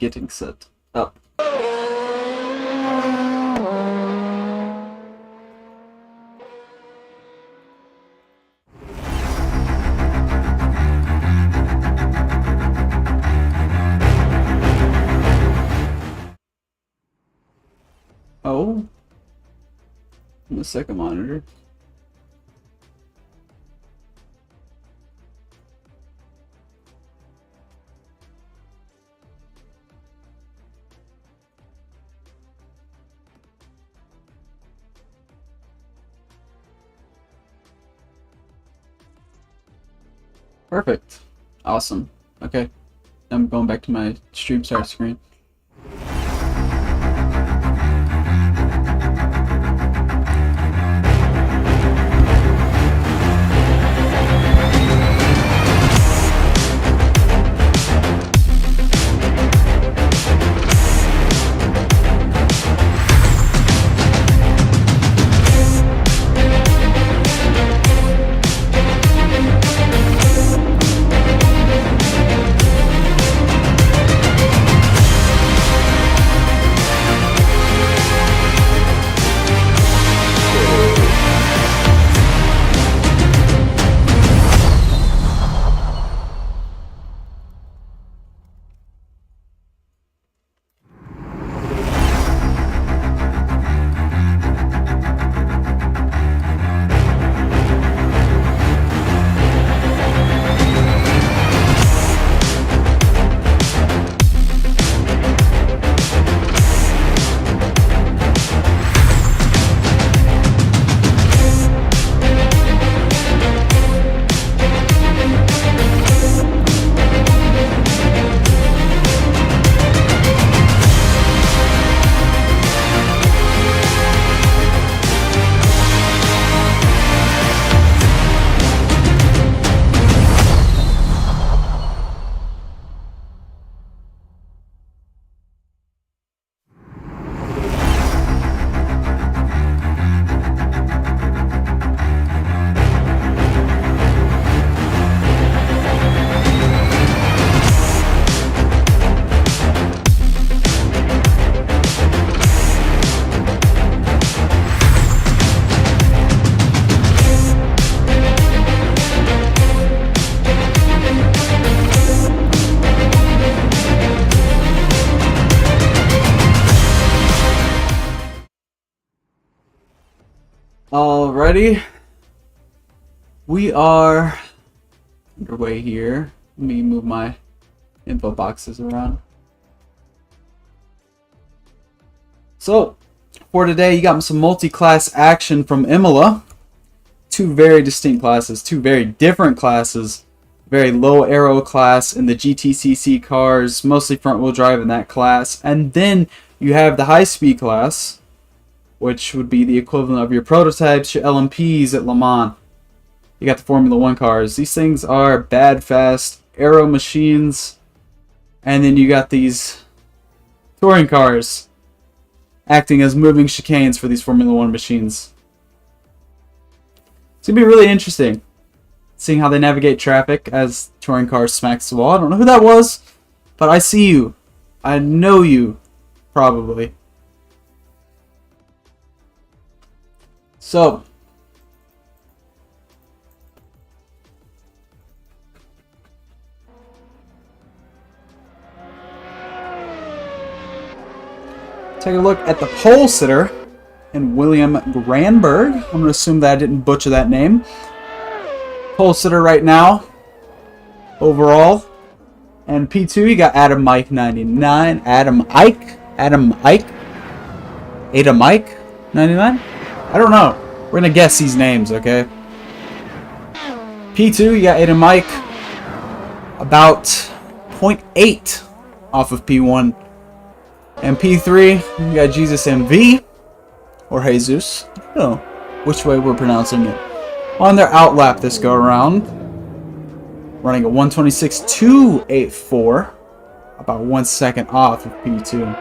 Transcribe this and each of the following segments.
getting set up. Oh, in the second monitor. Perfect. Awesome. Okay. I'm going back to my stream start screen. Alrighty, we are underway here. Let me move my info boxes around. So, for today, you got some multi-class action from Imola. Two very distinct classes, two very different classes. Very low aero class in the GTCC cars, mostly front-wheel drive in that class. And then you have the high-speed class, which would be the equivalent of your prototypes, your LMPs at Le Mans. You got the Formula 1 cars. These things are bad, fast, aero machines. And then you got these touring cars acting as moving chicanes for these Formula 1 machines. It's going to be really interesting seeing how they navigate traffic as touring cars smacks the wall. I don't know who that was, but I see you. I know you, probably. So, take a look at the pole sitter and William Granberg. I'm going to assume that I didn't butcher that name. Pole sitter right now, overall. And P2, you got Adam Mike 99. Adam Ike 99? I don't know. We're going to guess these names, okay? P2, you got Adam Mike about 0.8 off of P1. And P3, you got Jesus MV, or Jesus. I don't know which way we're pronouncing it. On their outlap this go around, running a 126.284, about 1 second off of P2.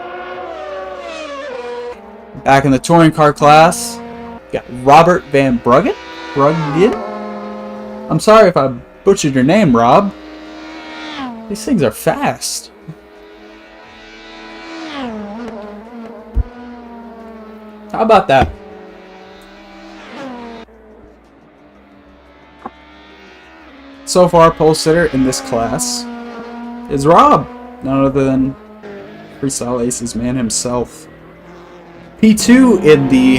Back in the touring car class, you got Robert Van Bruggen. I'm sorry if I butchered your name, Rob. These things are fast. How about that? So far, pole sitter in this class is Rob, none other than Freestyle Aces man himself. P2 in the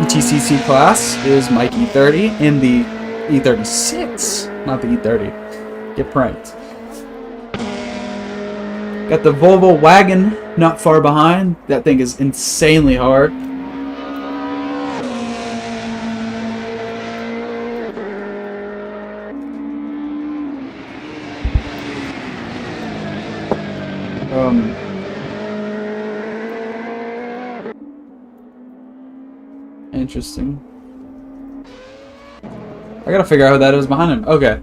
GTCC class is Mike E30 in the E36, not the E30. Get pranked. Got the Volvo wagon not far behind. That thing is insanely hard. Interesting. I gotta figure out who that is behind him. Okay.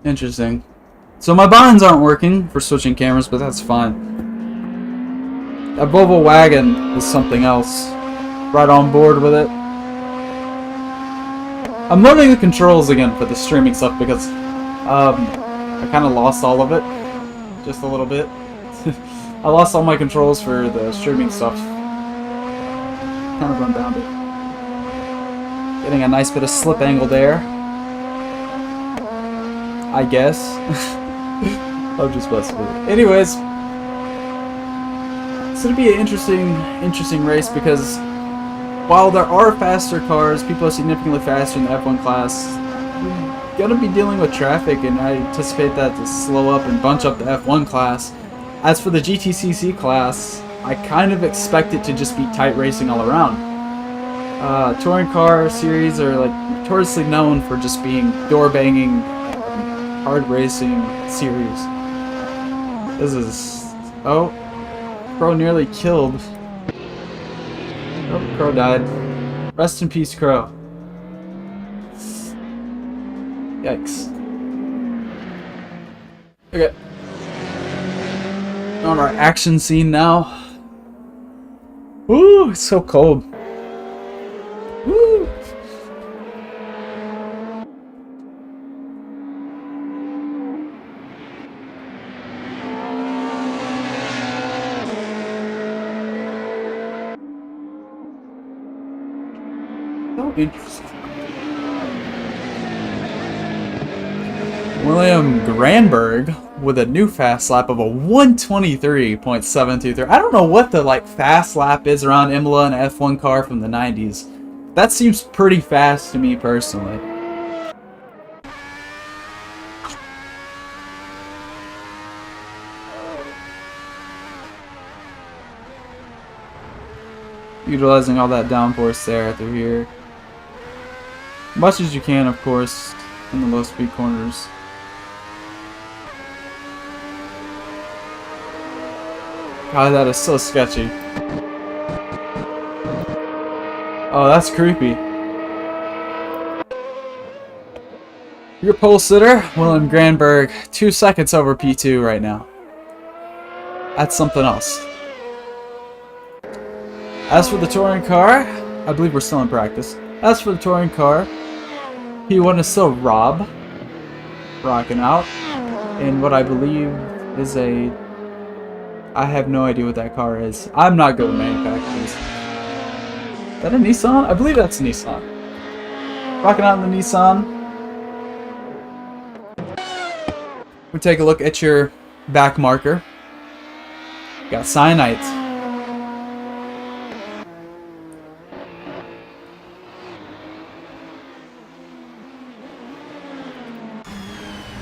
Interesting. So my buttons aren't working for switching cameras, but that's fine. That Volvo wagon is something else. Right on board with it. I'm learning the controls again for the streaming stuff because I kind of lost all of it. Just a little bit. I lost all my controls for the streaming stuff. Kind of run down it. Getting a nice bit of slip angle there. I guess. I'm just messing with it. Anyways, it's gonna be an interesting race because while there are faster cars, people are significantly faster in the F1 class. You're gonna be dealing with traffic, and I anticipate that to slow up and bunch up the F1 class. As for the GTCC class, I kind of expect it to just be tight racing all around. Touring car series are like notoriously known for just being door banging, hard racing series. This is... oh, Crow nearly killed. Oh, Crow died. Rest in peace, Crow. Yikes. Okay. On our action scene now. Woo, it's so cold. Woo. So interesting. William Granberg with a new fast lap of a 123.723. I don't know what the fast lap is around Imola, an F1 car from the 90s. That seems pretty fast to me personally. Utilizing all that downforce there through here. Much as you can, of course, in the low speed corners. God, that is so sketchy. Oh, that's creepy. Your pole sitter, William Granberg, 2 seconds over P2 right now. That's something else. As for the touring car, I believe we're still in practice. As for the touring car, P1 is still Rob, rocking out in what I believe is a... I have no idea what that car is. I'm not good with manufacturers. Is that a Nissan? I believe that's a Nissan. Rocking out in the Nissan. We take a look at your back marker. Got cyanite.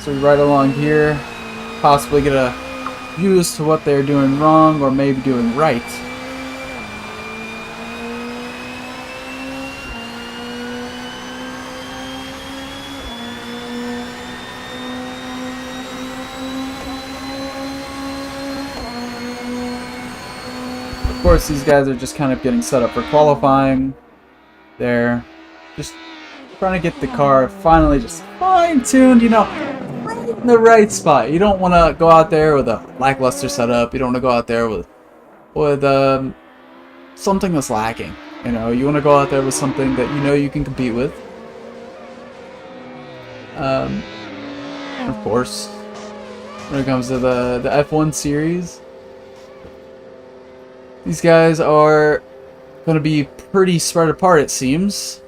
So we ride along here, possibly get a view as to what they're doing wrong or maybe doing right. Of course, these guys are just kind of getting set up for qualifying. They're just trying to get the car finally just fine-tuned, you know, right in the right spot. You don't want to go out there with a lackluster setup. You don't want to go out there with something that's lacking. You know, you want to go out there with something that you know you can compete with. Of course, when it comes to the F1 series, these guys are going to be pretty spread apart, it seems.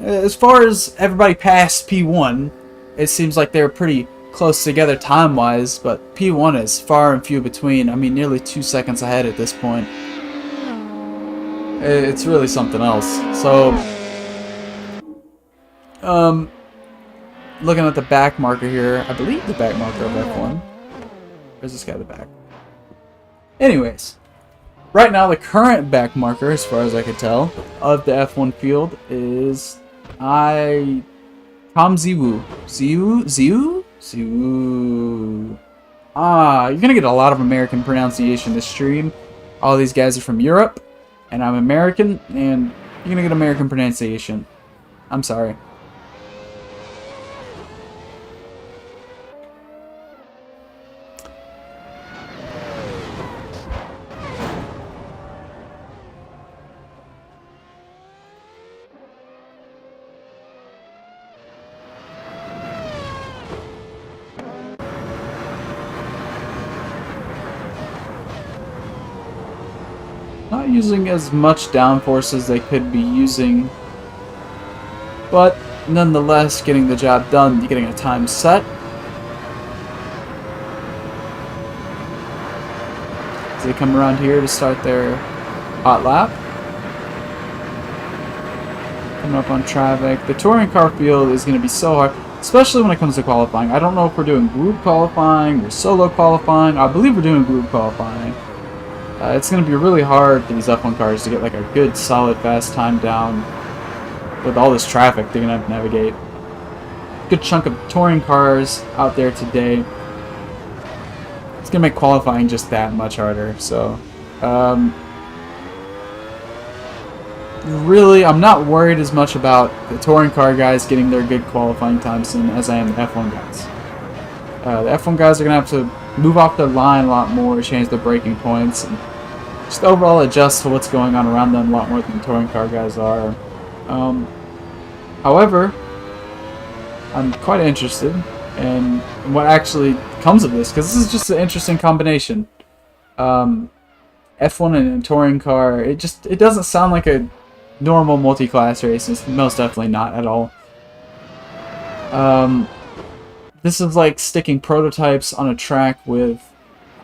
As far as everybody past P1, it seems like they're pretty close together time-wise, but P1 is far and few between. I mean, nearly 2 seconds ahead at this point. It's really something else. So, looking at the back marker here, I believe the back marker of F1. Where's this guy at the back? Anyways, right now the current back marker, as far as I could tell, of the F1 field is Tom Ziwu. Ziwu? Ah, you're gonna get a lot of American pronunciation this stream. All these guys are from Europe, and I'm American, and you're gonna get American pronunciation. I'm sorry. Not using as much downforce as they could be using, but nonetheless getting the job done, getting a time set. As they come around here to start their hot lap. Coming up on traffic. The touring car field is going to be so hard, especially when it comes to qualifying. I don't know if we're doing group qualifying or solo qualifying. I believe we're doing group qualifying. It's going to be really hard for these F1 cars to get like a good, solid, fast time down with all this traffic they're going to have to navigate. Good chunk of touring cars out there today. It's going to make qualifying just that much harder. So, really, I'm not worried as much about the touring car guys getting their good qualifying times in as I am the F1 guys. The F1 guys are going to have to move off their line a lot more, change their braking points, and just overall adjust to what's going on around them a lot more than the touring car guys are. However, I'm quite interested in what actually comes of this, because this is just an interesting combination. F1 and a touring car, it doesn't sound like a normal multi-class race. It's most definitely not at all. This is like sticking prototypes on a track with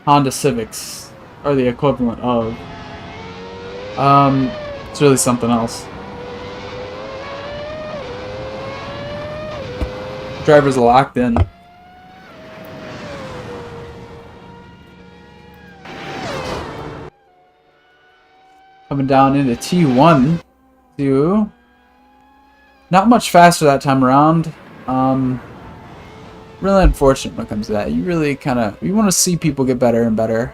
Honda Civics, or the equivalent of. It's really something else. Drivers are locked in. Coming down into T1. Not much faster that time around. Really unfortunate when it comes to that. You really you want to see people get better and better.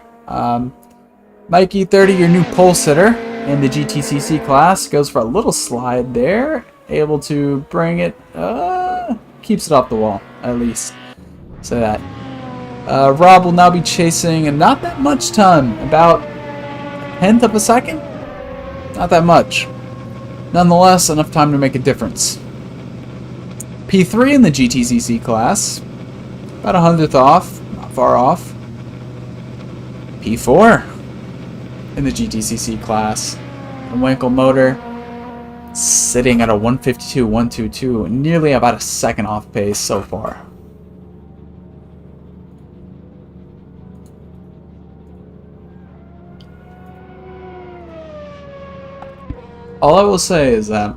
Mikey 30, your new pole sitter in the GTCC class, goes for a little slide there. Able to bring it, keeps it off the wall, at least. Say that. Rob will now be chasing, and not that much time, about a tenth of a second? Not that much. Nonetheless, enough time to make a difference. P3 in the GTCC class, about a hundredth off, not far off. P4 in the GTCC class, the Wankel motor sitting at a 152.122, nearly about a second off pace so far. All I will say is that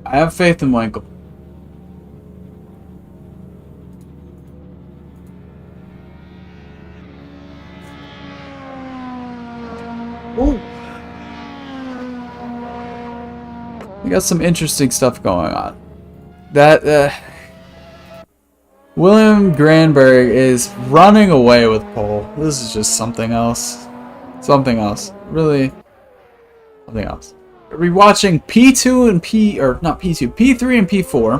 I have faith in Wankel. Ooh. We got some interesting stuff going on. That William Granberg is running away with pole. This is just something else. Something else. Really something else. Rewatching P2 and P3 and P4.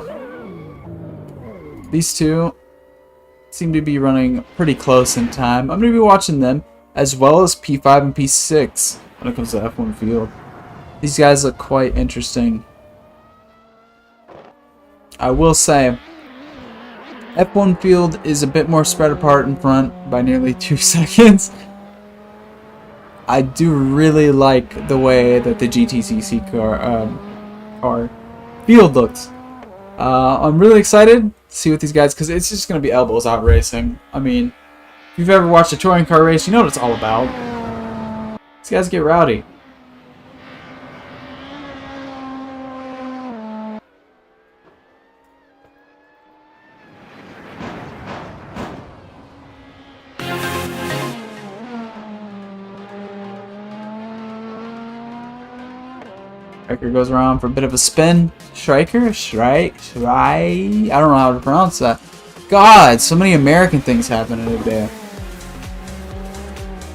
These two seem to be running pretty close in time. I'm going to be watching them, as well as P5 and P6 when it comes to F1 field. These guys look quite interesting. I will say, F1 field is a bit more spread apart in front by nearly 2 seconds. I do really like the way that the GTCC car field looks. I'm really excited to see what these guys, because it's just going to be elbows out racing. I mean, if you've ever watched a touring car race, you know what it's all about. These guys get rowdy. Striker goes around for a bit of a spin. Striker? I don't know how to pronounce that. God, so many American things happening today.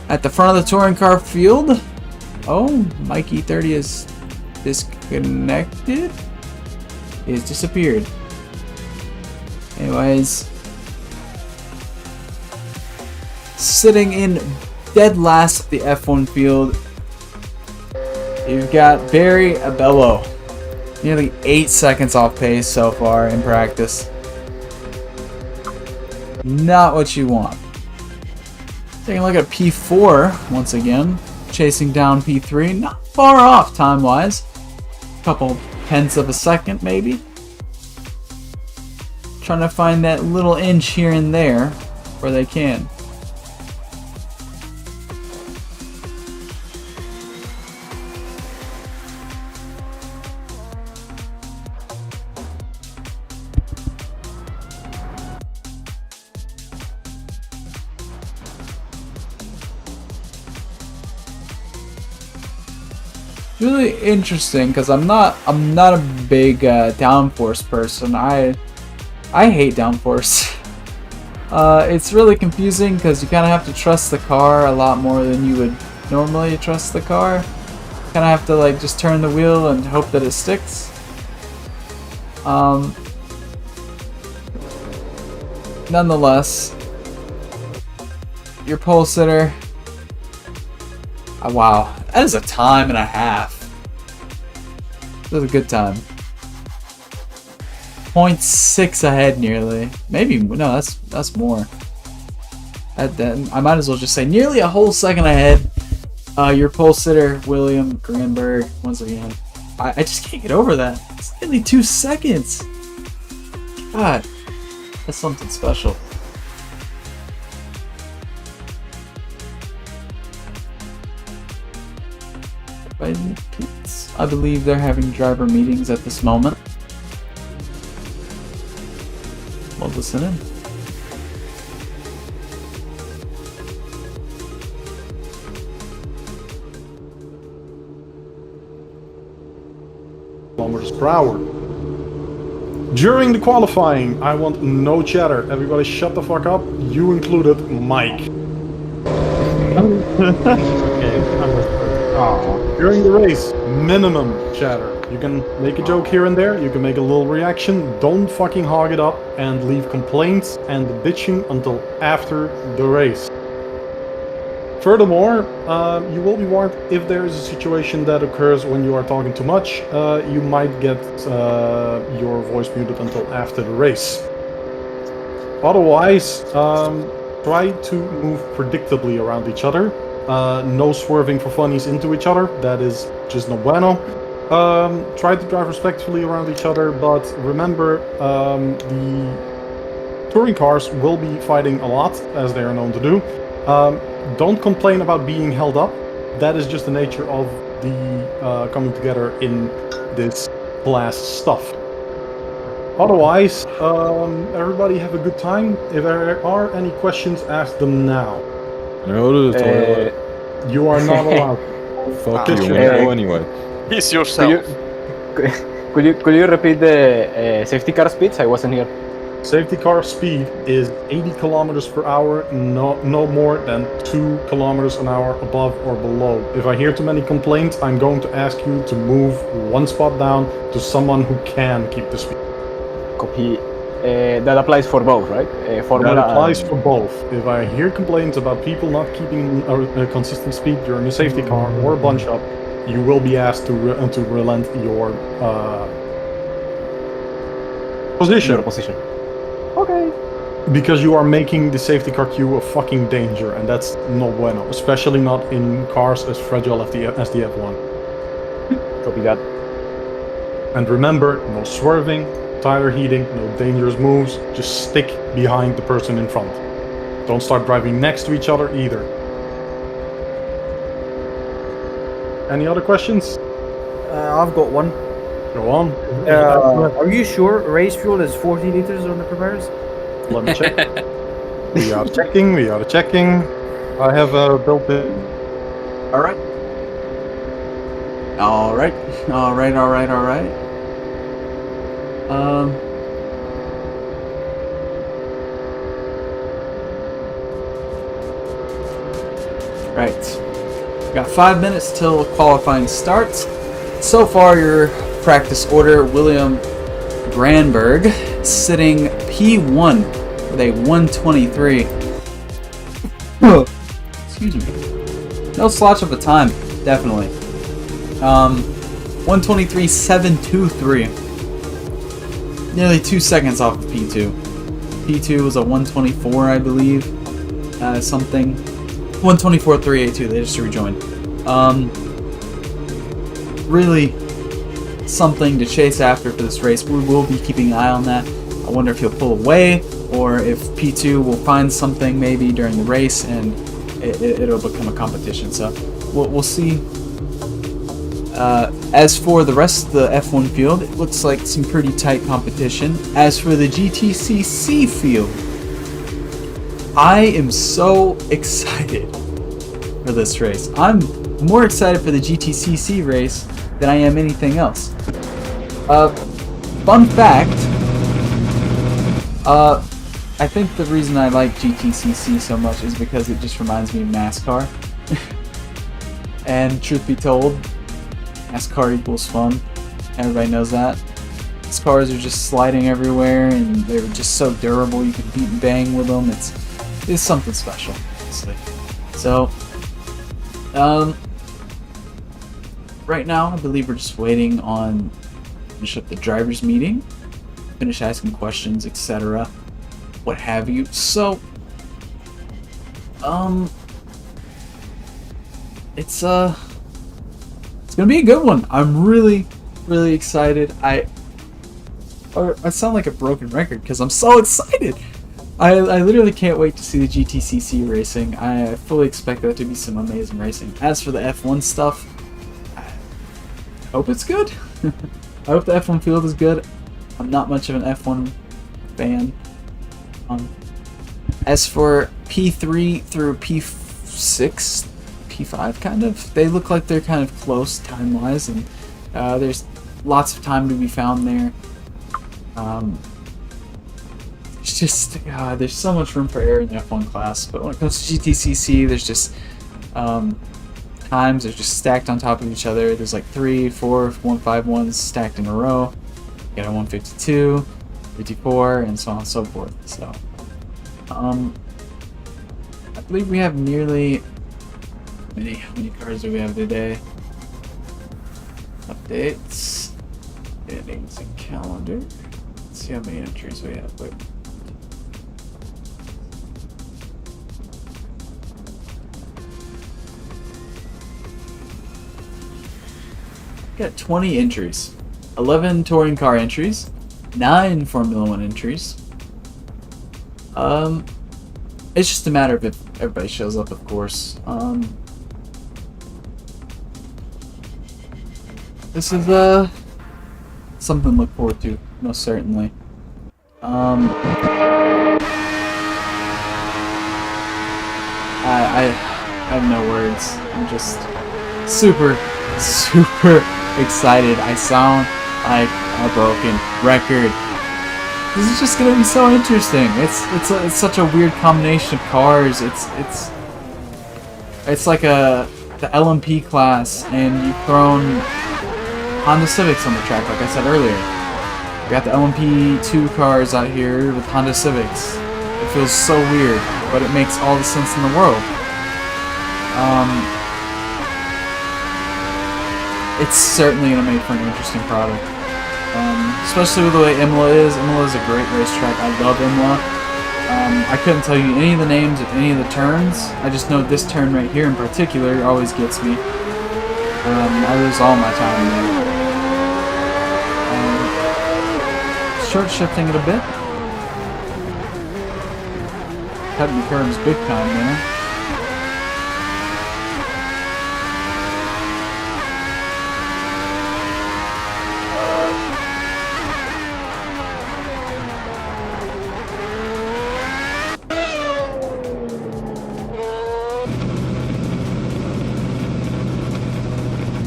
At the front of the touring car field. Oh, Mikey 30 is disconnected. He's disappeared. Anyways. Sitting in dead last at the F1 field. You've got Barry Abello, nearly 8 seconds off pace so far in practice. Not what you want. Taking a look at P4 once again, chasing down P3, not far off time-wise. A couple tenths of a second maybe. Trying to find that little inch here and there where they can. Really interesting because I'm not a big downforce person. I hate downforce. It's really confusing because you kind of have to trust the car a lot more than you would normally trust the car. Kind of have to like just turn the wheel and hope that it sticks. Nonetheless, your pole sitter. Oh, wow, that is a time and a half. That was a good time. 0.6 ahead nearly. Maybe, no, that's more. I might as well just say nearly a whole second ahead. Your pole sitter, William Granberg, once again. I just can't get over that. It's nearly 2 seconds. God, that's something special. I believe they're having driver meetings at this moment. We'll listen in. Kilometers per hour. During the qualifying, I want no chatter. Everybody shut the fuck up. You included, Mike. During the race, minimum chatter. You can make a joke here and there, you can make a little reaction, don't fucking hog it up and leave complaints and bitching until after the race. Furthermore, you will be warned if there is a situation that occurs when you are talking too much, you might get your voice muted until after the race. Otherwise, try to move predictably around each other. No swerving for funnies into each other, that is just no bueno. Try to drive respectfully around each other, but remember, the touring cars will be fighting a lot, as they are known to do. Don't complain about being held up. That is just the nature of the coming together in this class stuff. Otherwise, everybody have a good time. If there are any questions, ask them now. Go to the toilet. You are not allowed. Fuck you, go anyway. Peace yourself. Could you repeat the safety car speeds? I wasn't here. Safety car speed is 80 kilometers per hour, no more than 2 kilometers an hour above or below. If I hear too many complaints, I'm going to ask you to move one spot down to someone who can keep the speed. Copy. That applies for both, right? Formula that applies for both. If I hear complaints about people not keeping a consistent speed during a safety car or a bunch up, you will be asked to relent your position. Your position. Okay. because you are making the safety car queue a fucking danger, and that's not bueno, especially not in cars as fragile as the F1. Copy that. And remember, no swerving, tire heating, no dangerous moves, just stick behind the person in front. Don't start driving next to each other either. Any other questions? I've got one. Go on. Are you sure race fuel is 40 liters on the Primaris? Let me check. We are checking. I have built it. Alright. Alright. Right. Got 5 minutes till qualifying starts. So far, your practice order: William Granberg sitting P1 with a 123. Excuse me. No slouch of a time, definitely. 123.723. Nearly 2 seconds off of P2. P2 was a 124, I believe. Something. 124.382. They just rejoined. Really something to chase after for this race. We will be keeping an eye on that. I wonder if he'll pull away, or if P2 will find something maybe during the race and it'll become a competition. So we'll see. As for the rest of the F1 field, it looks like some pretty tight competition. As for the GTCC field, I am so excited for this race. I'm more excited for the GTCC race than I am anything else. Fun fact, I think the reason I like GTCC so much is because it just reminds me of NASCAR. And truth be told, NASCAR equals fun. Everybody knows that. These cars are just sliding everywhere, and they're just so durable. You can beat and bang with them. It's something special, honestly. So, right now, I believe we're just waiting on finish up the drivers' meeting, finish asking questions, etc., what have you. So, it's gonna be a good one. I'm really excited. I sound like a broken record because I'm so excited. I literally can't wait to see the GTCC racing. I fully expect that to be some amazing racing. As for the F1 stuff, I hope it's good. I hope the F1 field is good. I'm not much of an F1 fan. As for P3 through P6, P5 kind of, they look like they're kind of close time-wise, and there's lots of time to be found there. It's just, there's so much room for error in the F1 class, but when it comes to GTCC, there's just times are just stacked on top of each other. There's like 3, 4, 151s stacked in a row. You got a 152, 54, and so on and so forth. So, I believe we have nearly, how many cars do we have today? Updates, standings, and calendar. Let's see how many entries we have. Wait. Got 20 entries, 11 touring car entries, 9 Formula 1 entries. It's just a matter of if everybody shows up, of course. This is something to look forward to, most certainly. I have no words. I'm just super excited. I sound like a broken record. This is just gonna be so interesting. It's such a weird combination of cars. It's like the LMP class, and you've thrown Honda Civics on the track, like I said earlier. We got the LMP2 cars out here with Honda Civics. It feels so weird, but it makes all the sense in the world. It's certainly going to make for an interesting product. Especially with the way Imola is. Imola is a great racetrack. I love Imola. I couldn't tell you any of the names of any of the turns. I just know this turn right here in particular always gets me. I lose all my time there. Short shifting it a bit. Cutting the curves big time there.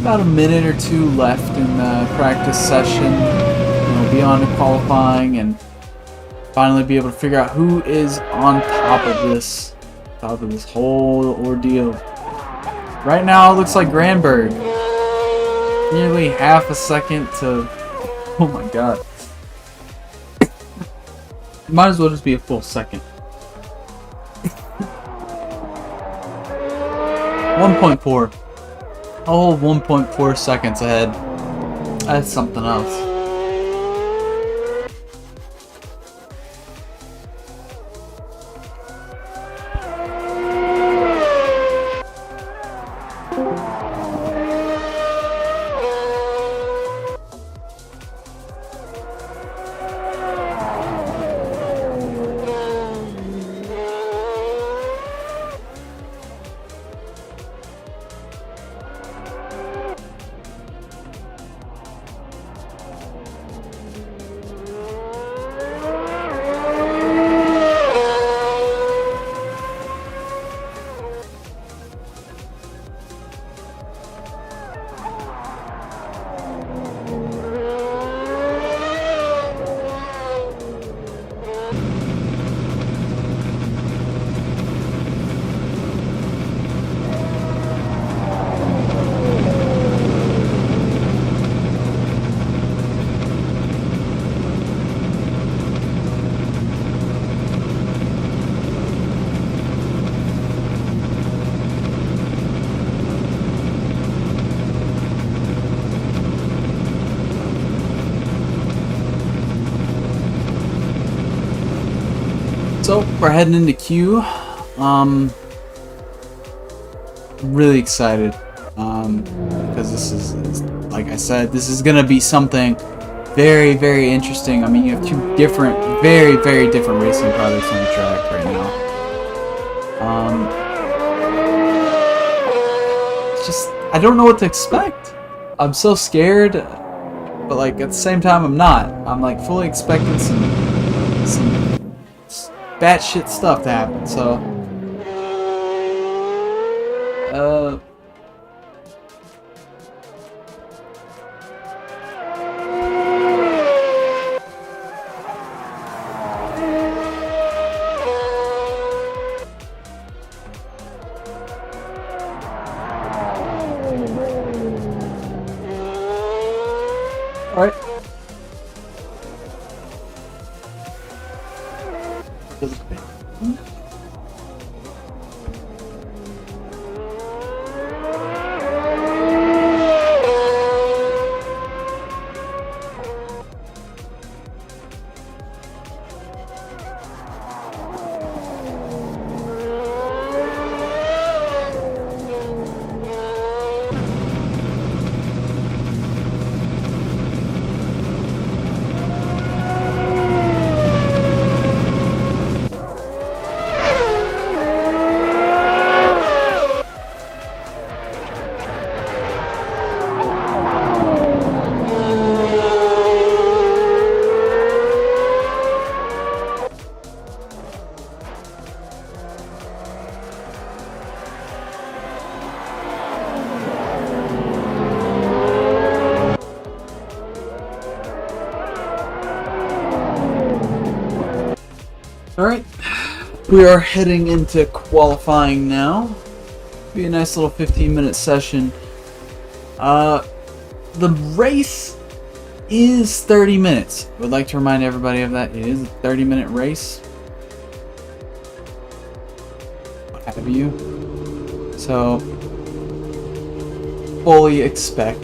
About a minute or two left in the practice session. We'll be on to qualifying and finally be able to figure out who is on top of this whole ordeal. Right now it looks like Granberg. Nearly half a second to... Oh my god. Might as well just be a full second. 1.4. A whole 1.4 seconds ahead. That's something else. So we're heading into Q. Really excited because this is, like I said, this is gonna be something very, very interesting. I mean, you have two different, very, very different racing products on the track right now. It's just, I don't know what to expect. I'm so scared, but like at the same time, I'm not. I'm like fully expecting some batshit stuff to happen. So, all right. Alright, we are heading into qualifying now. Be a nice little 15-minute session. The race is 30 minutes. Would like to remind everybody of that. It is a 30-minute race. What have you. So, fully expect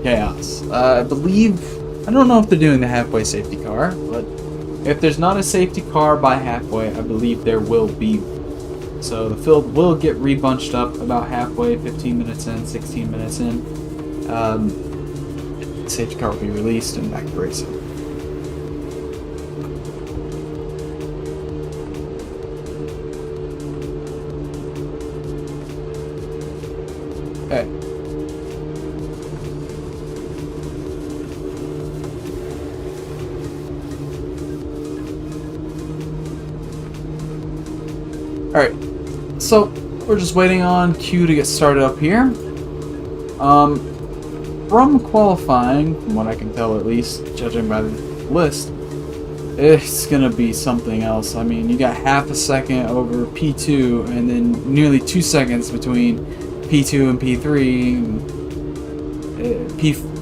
chaos. I believe, I don't know if they're doing the halfway safety car, but If there's not a safety car by halfway, I believe there will be. So the field will get rebunched up about halfway, 15 minutes in, 16 minutes in. The safety car will be released and back to racing. Okay. Alright, so we're just waiting on Q to get started up here. From qualifying, from what I can tell at least, judging by the list, it's gonna be something else. I mean, you got half a second over P2 and then nearly 2 seconds between P2 and P3.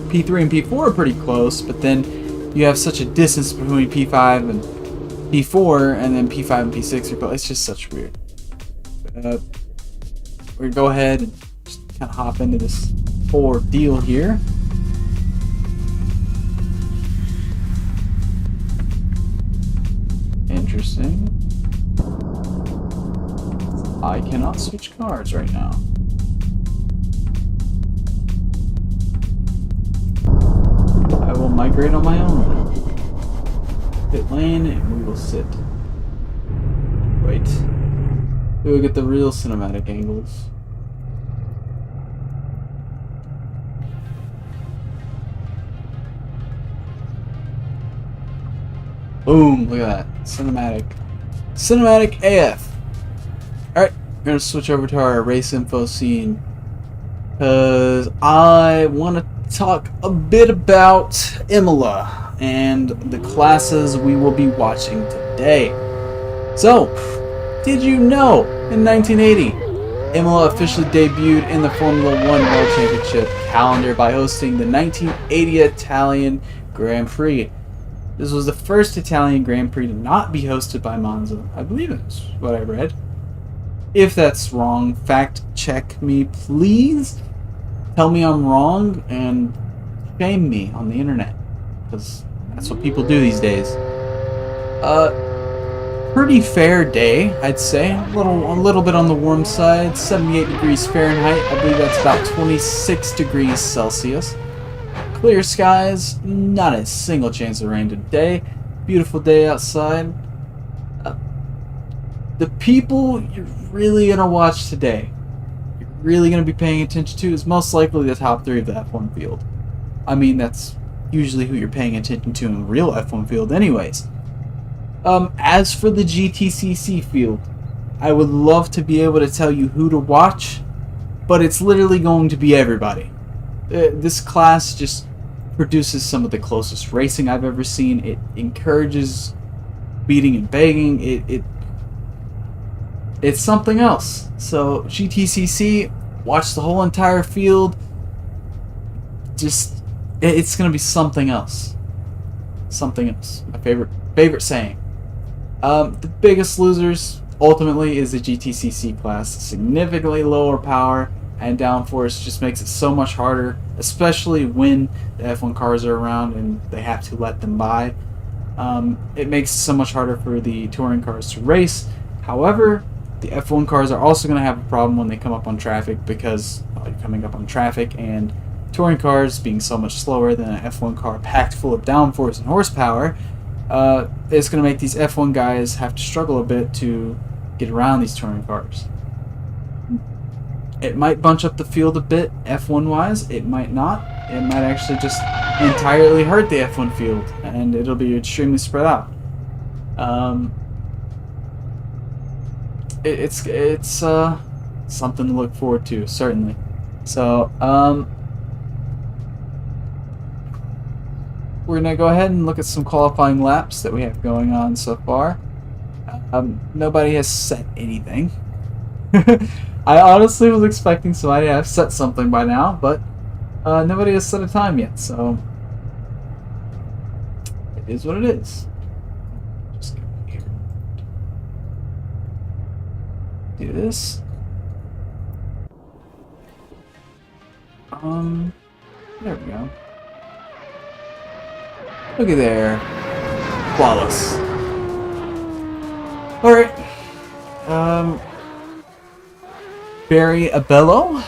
P3 and P4 are pretty close, but then you have such a distance between P5 and P4, and then P5 and P6 are close. It's just such weird. We're gonna go ahead and just kind of hop into this ordeal here. Interesting. I cannot switch cars right now. I will migrate on my own. Pit lane, and we will sit. Wait. We will get the real cinematic angles. Boom, look at that. Cinematic. Cinematic AF. Alright, we're going to switch over to our race info scene. Because I want to talk a bit about Imola and the classes we will be watching today. So, did you know in 1980, Imola officially debuted in the Formula 1 World Championship calendar by hosting the 1980 Italian Grand Prix. This was the first Italian Grand Prix to not be hosted by Monza. I believe that's what I read. If that's wrong, fact check me, please. Tell me I'm wrong and shame me on the internet, because that's what people do these days. Pretty fair day, I'd say. A little bit on the warm side. 78 degrees Fahrenheit. I believe that's about 26 degrees Celsius. Clear skies. Not a single chance of rain today. Beautiful day outside. The people you're really gonna watch today, you're really gonna be paying attention to, is most likely the top 3 of the F1 field. I mean, that's usually who you're paying attention to in the real F1 field anyways. As for the GTCC field, I would love to be able to tell you who to watch, but it's literally going to be everybody. This class just produces some of the closest racing I've ever seen. It encourages beating and begging. It's something else. So GTCC, watch the whole entire field. Just, it's gonna be something else. Something else. My favorite saying. The biggest losers ultimately is the GTCC class. Significantly lower power and downforce just makes it so much harder, especially when the F1 cars are around and they have to let them by. It makes it so much harder for the touring cars to race. However, the F1 cars are also going to have a problem when they come up on traffic, because you're coming up on traffic, and touring cars being so much slower than an F1 car packed full of downforce and horsepower, it's going to make these F1 guys have to struggle a bit to get around these touring cars. It might bunch up the field a bit F1 wise, it might not. It might actually just entirely hurt the F1 field, and it'll be extremely spread out. It's something to look forward to, certainly. So we're gonna go ahead and look at some qualifying laps that we have going on so far. Nobody has set anything. I honestly was expecting somebody to have set something by now, but nobody has set a time yet, so it is what it is. Just go here. Do this. There we go. Looky there. Flawless. Barry Abello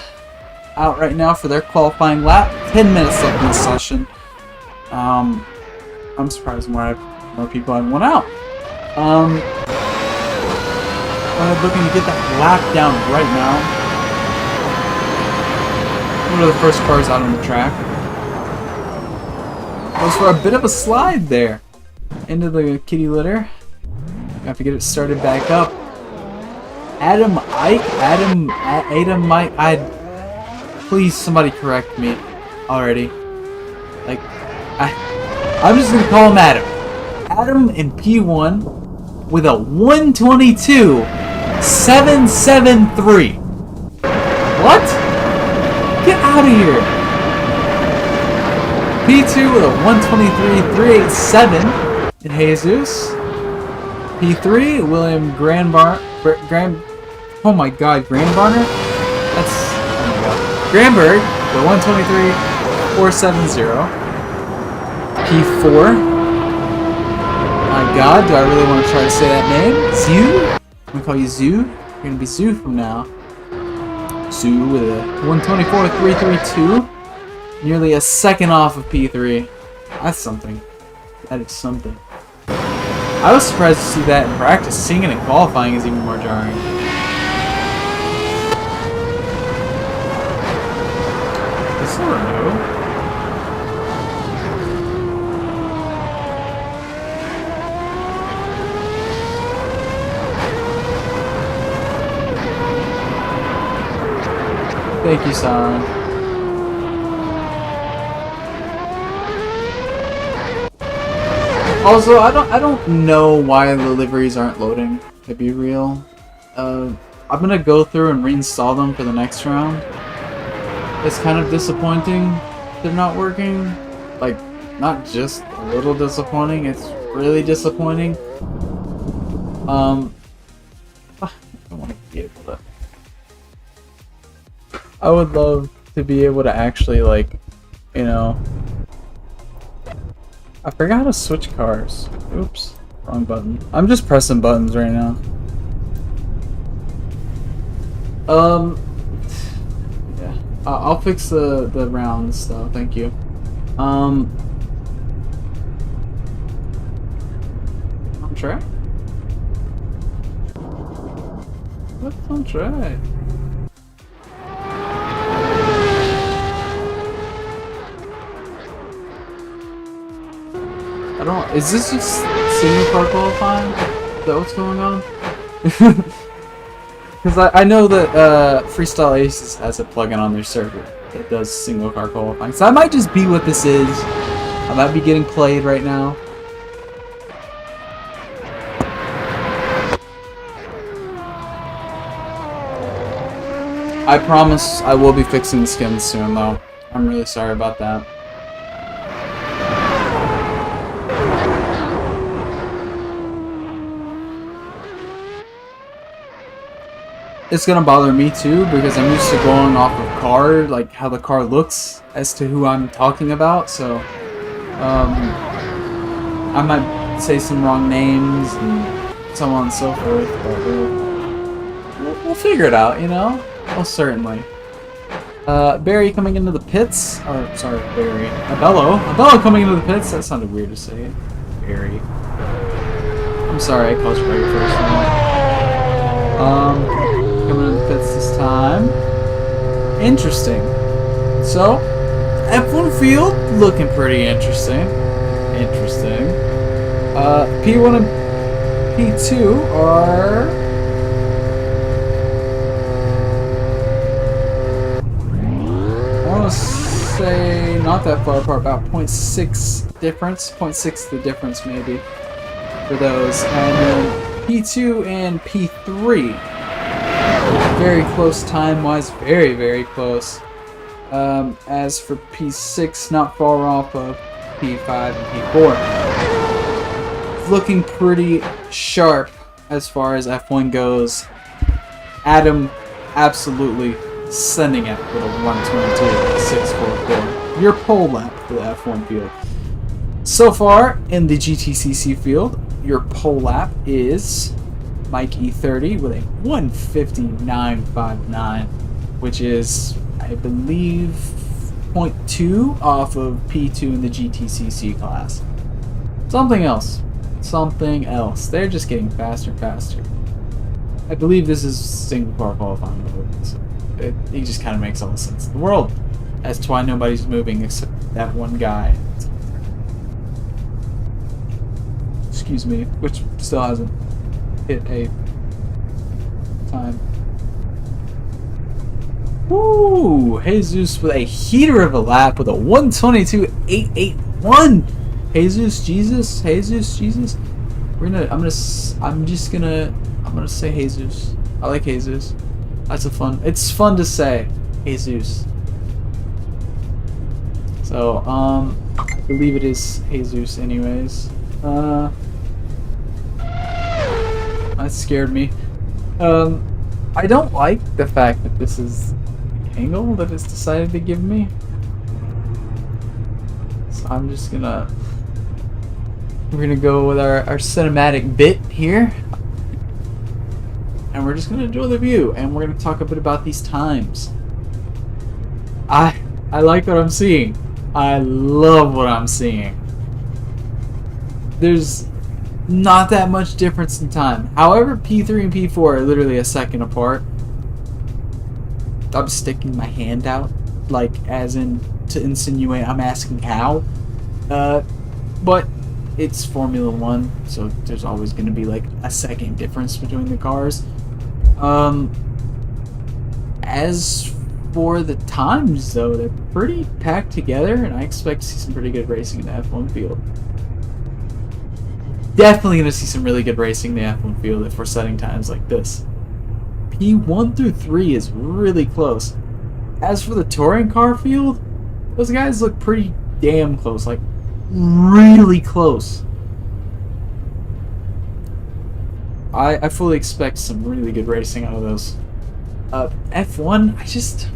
out right now for their qualifying lap. 10 minutes left in the session. I'm surprised more people haven't went out. Looking to get that lap down right now. One of the first cars out on the track. Goes for a bit of a slide there into the kitty litter. Have to get it started back up. Adam Mike, please somebody correct me already. Like, I'm just gonna call him Adam. Adam in P1 with a 122.773. What? Get out of here. P2 with a 123.387 in Jesus. P3 William oh my god, Grandbarner? That's, oh my god. Granberg with 123.470. P4. My god, do I really want to try to say that name? Zoo? I'm gonna call you Zoo. You're gonna be Zoo from now. Zoo with a 124.332. Nearly a second off of P3. That's something. That is something. I was surprised to see that in practice. Seeing it in qualifying is even more jarring. This is a no. Thank you, Siren. Also, I don't know why the liveries aren't loading, to be real. I'm gonna go through and reinstall them for the next round. It's kind of disappointing they're not working. Like, not just a little disappointing, it's really disappointing. I want to be able to... I would love to be able to actually, like, you know... I forgot how to switch cars. Oops. Wrong button. I'm just pressing buttons right now. Yeah. I'll fix the rounds though, thank you. On track? What's on track? I don't... Is this just single car qualifying? Is that what's going on? Because I know that Freestyle Aces has a plugin on their server that does single car qualifying. So that might just be what this is. I might be getting played right now. I promise I will be fixing the skins soon though. I'm really sorry about that. It's gonna bother me too because I'm used to going off of car, like how the car looks as to who I'm talking about, so I might say some wrong names and so on and so forth, but we'll figure it out, you know? Most certainly. Barry coming into the pits, or sorry, Barry. Abello coming into the pits, that sounded weird to say. Barry. I'm sorry, I called you by your first name. Coming into the pits this time. Interesting. So, F1 field looking pretty interesting. P1 and P2 are... I want to say not that far apart, about 0.6 difference. 0.6 the difference maybe for those. And then P2 and P3. Very close time-wise, very, very close. As for P6, not far off of P5 and P4. Looking pretty sharp as far as F1 goes. Adam absolutely sending it with a 122.644. Your pole lap for the F1 field. So far in the GTCC field, your pole lap is Mike E30 with a 159.59, which is, I believe, 0.2 off of P2 in the GTCC class. Something else. Something else. They're just getting faster and faster. I believe this is single car qualifying mode. So it just kind of makes all the sense in the world as to why nobody's moving except that one guy. Excuse me, which still hasn't hit a time. Woo! Jesus with a heater of a lap with a 122.881. Jesus, Jesus. I'm gonna say Jesus. I like Jesus. It's fun to say Jesus. So, I believe it is Jesus anyways. That scared me. I don't like the fact that this is the angle that it's decided to give me. So I'm just gonna... We're gonna go with our cinematic bit here. And we're just gonna enjoy the view. And we're gonna talk a bit about these times. I like what I'm seeing. I love what I'm seeing. There's not that much difference in time. However, P3 and P4 are literally a second apart. I'm sticking my hand out, like as in to insinuate I'm asking how. But it's Formula 1, so there's always going to be like a second difference between the cars. As for the times, though, they're pretty packed together, and I expect to see some pretty good racing in the F1 field. Definitely going to see some really good racing in the F1 field if we're setting times like this. P1 through 3 is really close. As for the touring car field, those guys look pretty damn close, like really close. I fully expect some really good racing out of those. F1,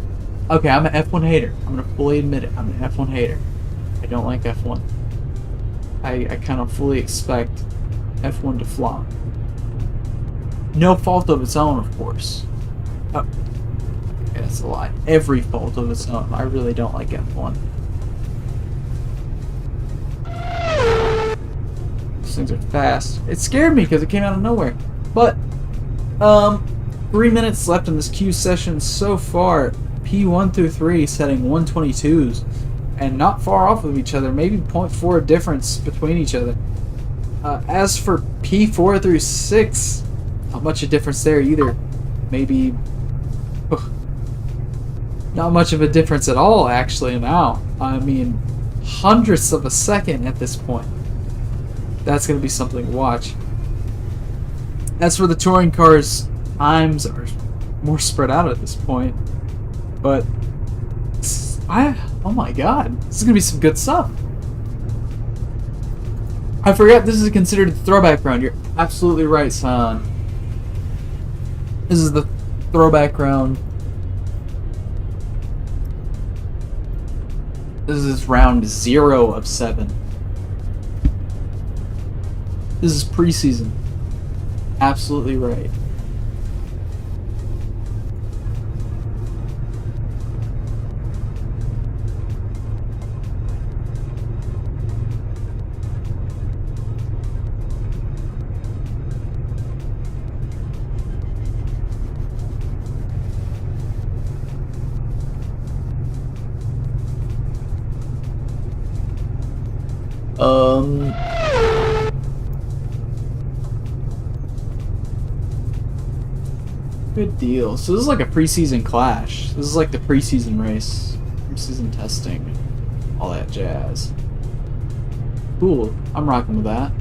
okay, I'm an F1 hater. I'm going to fully admit it. I'm an F1 hater. I don't like F1. I kind of fully expect F1 to flop. No fault of its own, of course. Oh, okay, that's a lie. Every fault of its own. I really don't like F1. These things are fast. It scared me because it came out of nowhere. But, 3 minutes left in this Q session so far. P1 through 3 setting 122s. And not far off of each other, maybe 0.4 difference between each other. As for P4 through 6, not much of a difference there either. Maybe not much of a difference at all, actually, now. I mean, hundredths of a second at this point. That's going to be something to watch. As for the touring cars, times are more spread out at this point. But oh my god, this is gonna be some good stuff. I forgot this is considered a throwback round. You're absolutely right, son. This is the throwback round. This is round 0 of 7. This is preseason. Absolutely right. Good deal. So this is like a preseason clash. This is like the preseason race. Preseason testing. All that jazz. Cool. I'm rocking with that.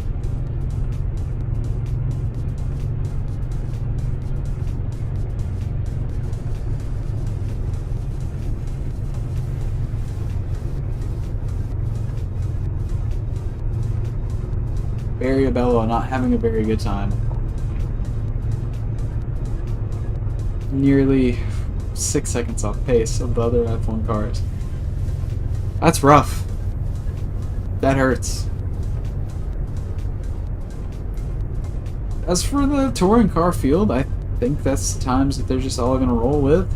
Barry Abello not having a very good time. Nearly 6 seconds off pace of the other F1 cars. That's rough. That hurts. as for the touring car field, I think that's the times that they're just all going to roll with.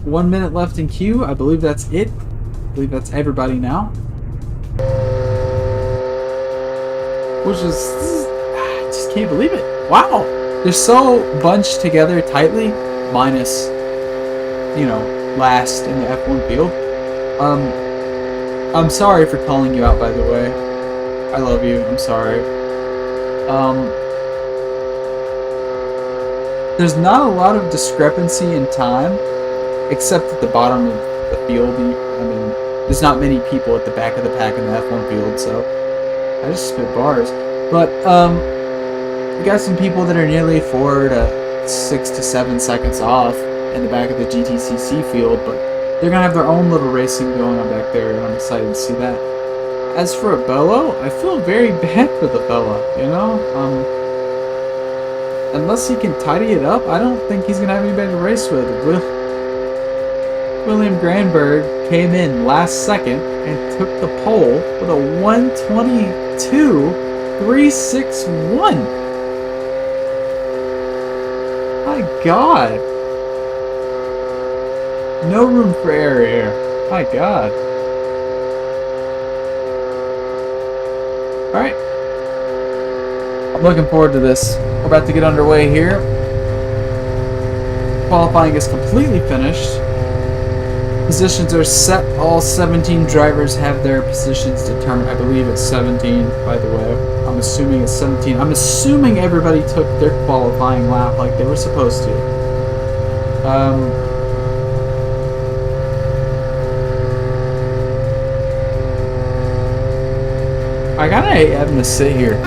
1 minute left in queue. I believe that's it. I believe that's everybody now. Which is... I just can't believe it. Wow! They're so bunched together tightly, minus, you know, last in the F1 field. I'm sorry for calling you out, by the way. I love you. I'm sorry. There's not a lot of discrepancy in time, except at the bottom of the field. I mean, there's not many people at the back of the pack in the F1 field, so I just spit bars. But we got some people that are nearly 4 to 6 to 7 seconds off in the back of the GTCC field, but they're gonna have their own little racing going on back there, and I'm excited to see that. As for a Bello, I feel very bad for the fella, you know? Unless he can tidy it up, I don't think he's gonna have anybody to race with. William Granberg came in last second and took the pole with a 122.361. My God. No room for error here. My God. Alright. I'm looking forward to this. We're about to get underway here. Qualifying is completely finished. Positions are set. All 17 drivers have their positions determined. I believe it's 17, by the way. I'm assuming it's 17. I'm assuming everybody took their qualifying lap like they were supposed to. I kinda hate having to sit here.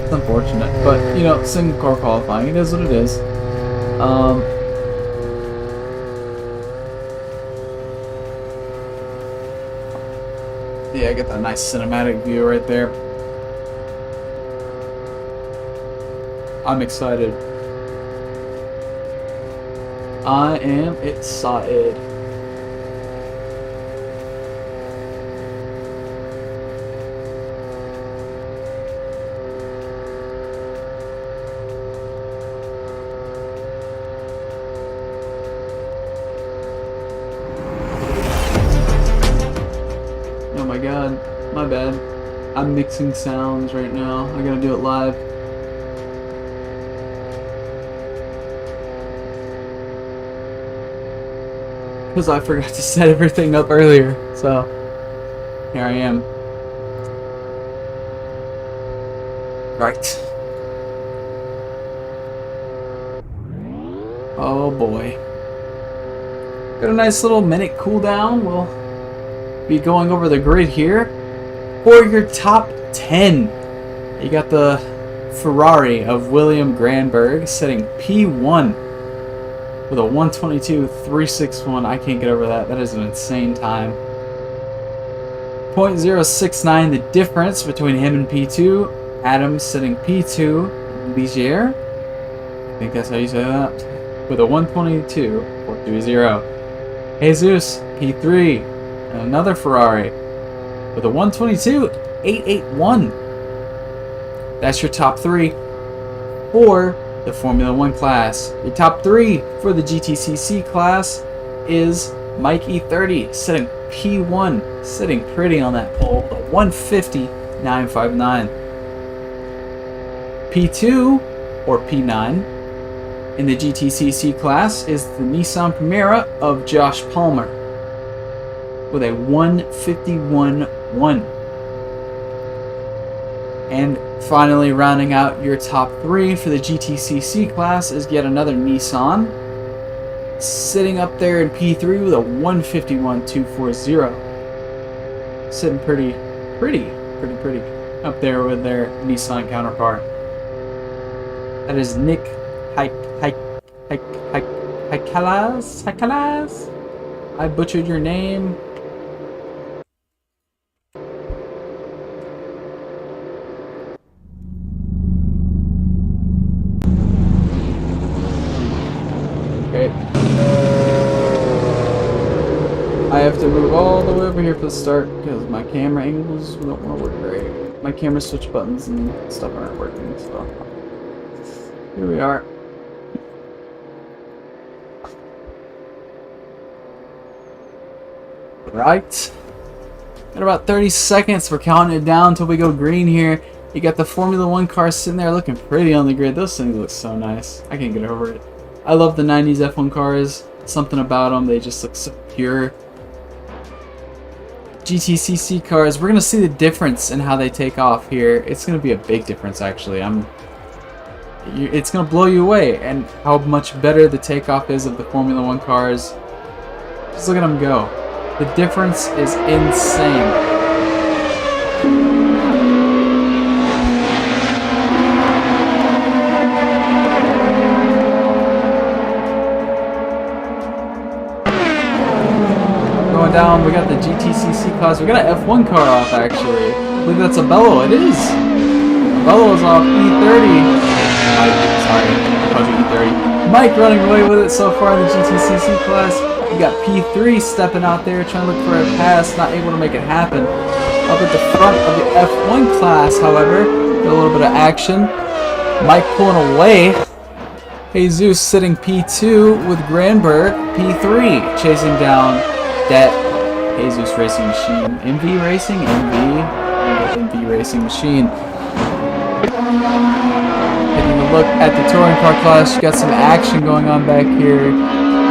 It's unfortunate, but you know, single car qualifying, it is what it is. Yeah, I get that nice cinematic view right there. I'm excited. I am excited. Oh my God, my bad. I'm mixing sounds right now. I gotta do it live. Because I forgot to set everything up earlier, so here I am. Right. Oh boy. Got a nice little minute cooldown. We'll be going over the grid here. For your top 10, you got the Ferrari of William Granberg setting P1 with a 122.361. I can't get over that. That is an insane time. 0.069 the difference between him and P2. Adam sitting P2. Ligier, I think that's how you say that, with a 122.430. Jesus P3. And another Ferrari with a 122.881. That's your top 3 for the Formula 1 class. Your top 3 for the GTCC class is Mike E30 sitting P1, sitting pretty on that pole, a 150.959. P2 or P9 in the GTCC class is the Nissan Primera of Josh Palmer with a 151.1. And finally, rounding out your top 3 for the GTCC class is yet another Nissan, sitting up there in P3 with a 151.240. Sitting pretty up there with their Nissan counterpart. That is Nick Hikalas. I butchered your name. Okay. I have to move all the way over here for the start because my camera angles don't want to work great. my camera switch buttons and stuff aren't working, so here we are. Right. Got about 30 seconds. We're counting it down until we go green here. You got the Formula 1 cars sitting there looking pretty on the grid. Those things look so nice. I can't get over it. I love the 90s F1 cars. Something about them. They just look so pure. GTCC cars. We're going to see the difference in how they take off here. It's going to be a big difference, actually. It's going to blow you away and how much better the takeoff is of the Formula 1 cars. Just look at them go. The difference is insane. Going down, we got the GTCC class. We got an F1 car off, actually. I believe that's a Bello. It is. A Bello is off E30. Sorry, I called you E30. Mike running away with it so far in the GTCC class. You got P3 stepping out there trying to look for a pass, not able to make it happen. Up at the front of the F1 class, however, got a little bit of action. Mike pulling away. Jesus sitting P2 with Granberg P3 chasing down that Jesus Racing Machine. MV Racing? MV Racing Machine. Taking a look at the touring car class, you got some action going on back here.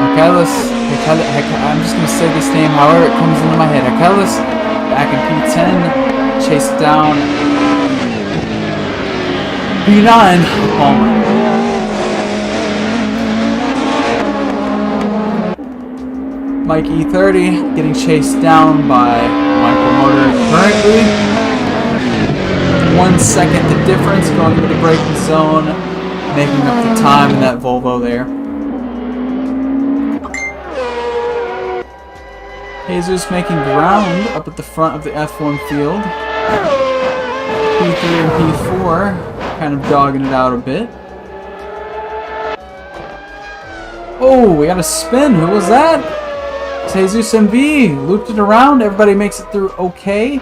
I'm just going to say this name however it comes into my head. Achilles back in P10, chased down P9, Palmer. Mike E30 getting chased down by Michael Motor currently. 1 second the difference going into the braking zone, making up the time in that Volvo there. Jesus making ground up at the front of the F1 field. P3 and P4 kind of dogging it out a bit. Oh, we got a spin. Who was that? Jesus MV looped it around. Everybody makes it through okay.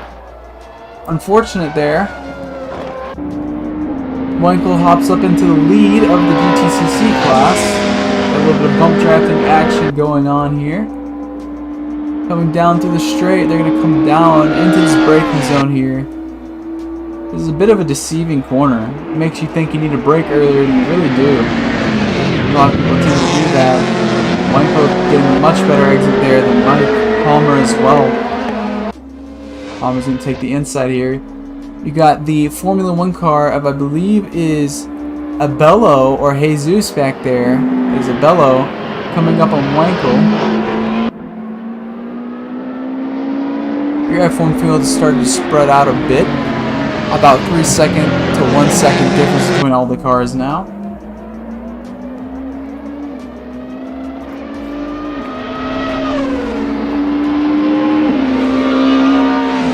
Unfortunate there. Michael hops up into the lead of the GTCC class. A little bit of bump drafting action going on here. Coming down through the straight, they're going to come down into this braking zone here. This is a bit of a deceiving corner. It makes you think you need a brake earlier than you really do. A lot of people tend to do that. Michael getting a much better exit there than Mike Palmer as well. Palmer's going to take the inside here. You got the Formula 1 car of, I believe, is a Bello or Jesus back there. There's a Bello coming up on Michael. Your F1 field is starting to spread out a bit. About 3 second to 1 second difference between all the cars now.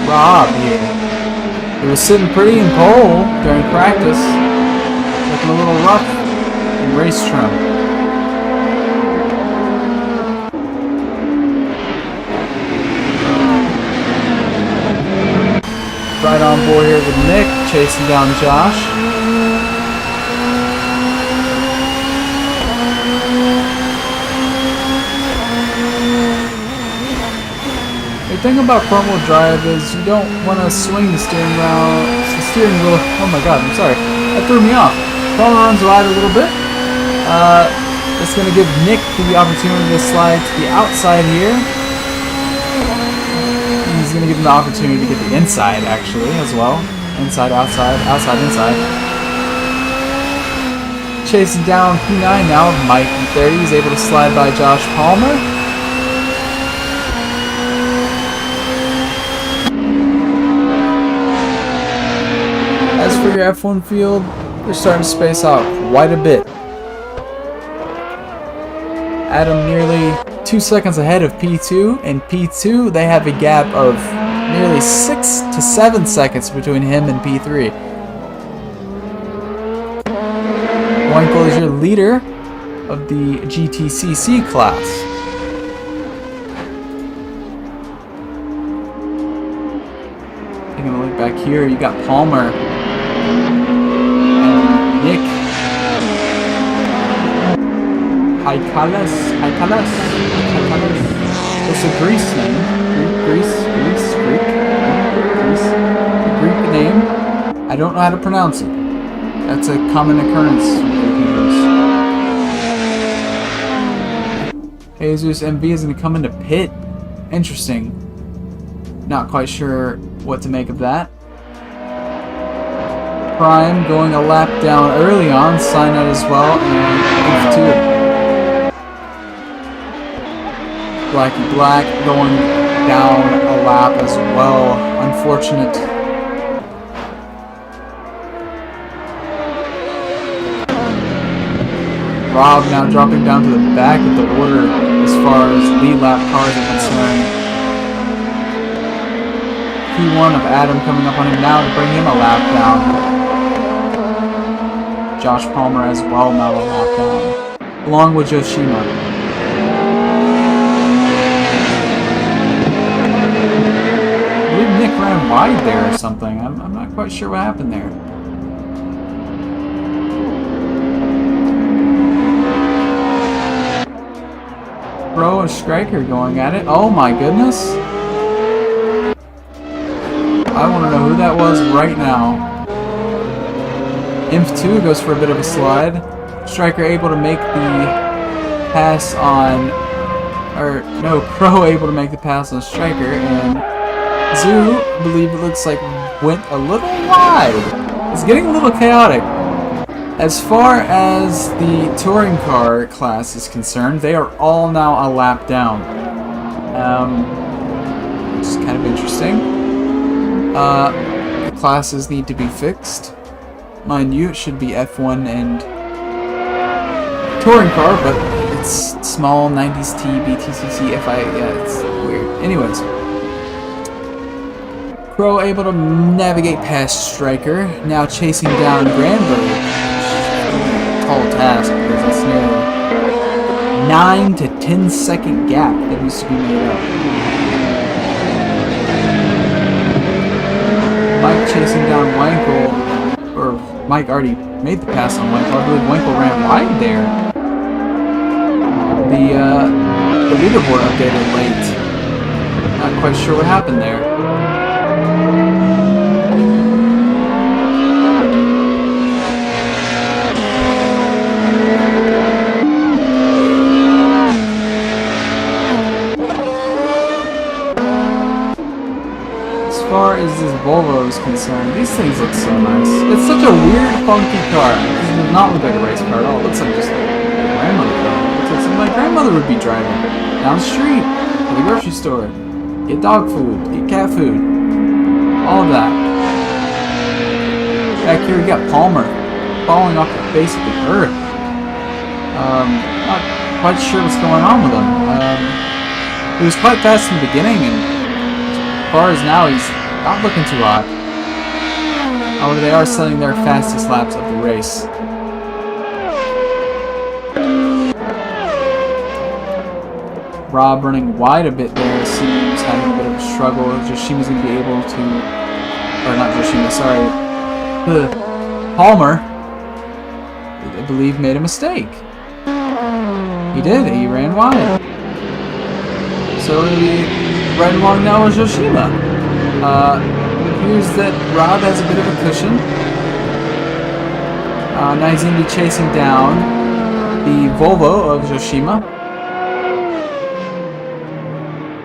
Rob here. He was sitting pretty in pole during practice. Looking a little rough in race trim. Right on board here with Nick, chasing down Josh. The thing about front wheel drive is you don't want to swing the steering wheel. Oh my god, I'm sorry. That threw me off. Palmer runs wide a little bit. It's going to give Nick the opportunity to slide to the outside here. He's going to give him the opportunity to get the inside, actually, as well. Inside, outside, outside, inside. Chasing down P9 now with Mike E30. He's able to slide by Josh Palmer. As for your F1 field, they're starting to space out quite a bit. Adam nearly 2 seconds ahead of P2, and P2 they have a gap of nearly 6 to 7 seconds between him and P3. Winkle is your leader of the GTCC class. Taking a look Back here, you got Palmer and Nick. Haikalas. It's a Greece name. Greek name. I don't know how to pronounce it. That's a common occurrence. Jesus MV is going to come into pit. Interesting. Not quite sure what to make of that. Prime going a lap down early on. Sign out as well. And F2. Blackie Black going down a lap as well. Unfortunate. Rob now dropping down to the back of the order as far as lead lap cars are concerned. P1 of Adam coming up on him now to bring him a lap down. Josh Palmer as well now a lap down. Along with Yoshima. I believe Nick ran wide there or something. I'm not quite sure what happened there. Pro and Striker going at it. Oh my goodness. I want to know who that was right now. Inf2 goes for a bit of a slide. Striker able to make the pass on... Or, no, Pro able to make the pass on Striker. And Zoo, I believe it looks like, went a little wide. It's getting a little chaotic. As far as the touring car class is concerned, they are all now a lap down. Which is kind of interesting. The classes need to be fixed. Mind you, it should be F1 and touring car, but it's small 90s T, BTCC, FI, yeah, it's weird. Anyways. Pro able to navigate past Striker, now chasing down Granberg. Tall task because it's nearly 9 to 10 second gap that needs to be made up. Mike chasing down Wankel, or Mike already made the pass on Wankel. I believe Wankel ran wide there. The leaderboard updated late. Not quite sure what happened there. As far as this Volvo is concerned, these things look so nice. It's such a weird, funky car. It does not look like a race car at all. It looks like just a grandmother car. It looks like something my grandmother would be driving. Down the street, to the grocery store. Get dog food, get cat food. All of that. Back here we got Palmer falling off the face of the earth. Not quite sure what's going on with him. He was quite fast in the beginning, and as far as now, he's not looking too hot. However, they are selling their fastest laps of the race. Rob running wide a bit there, it seems, having a bit of a struggle. Joshima's going to be able to... Or not Joshima, sorry. Palmer, I believe, made a mistake. He did, he ran wide. So it'll be right along now with Joshima. It appears that Rob has a bit of a cushion. Now he's going to be chasing down the Volvo of Joshima.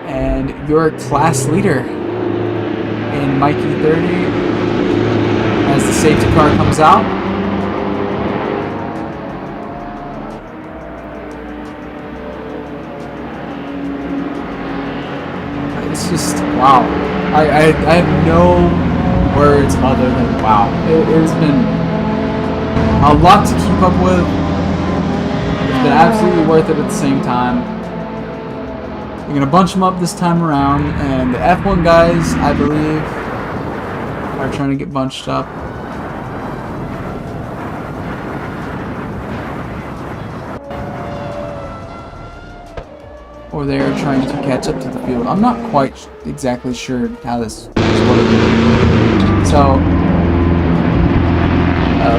And your class leader in Mikey 30 as the safety car comes out. It's just, wow. I have no words other than wow. It's been a lot to keep up with. It's been absolutely worth it at the same time. We're going to bunch them up this time around, and the F1 guys, I believe, are trying to get bunched up. Or they are trying to catch up to the field. I'm not quite exactly sure how this is working. So,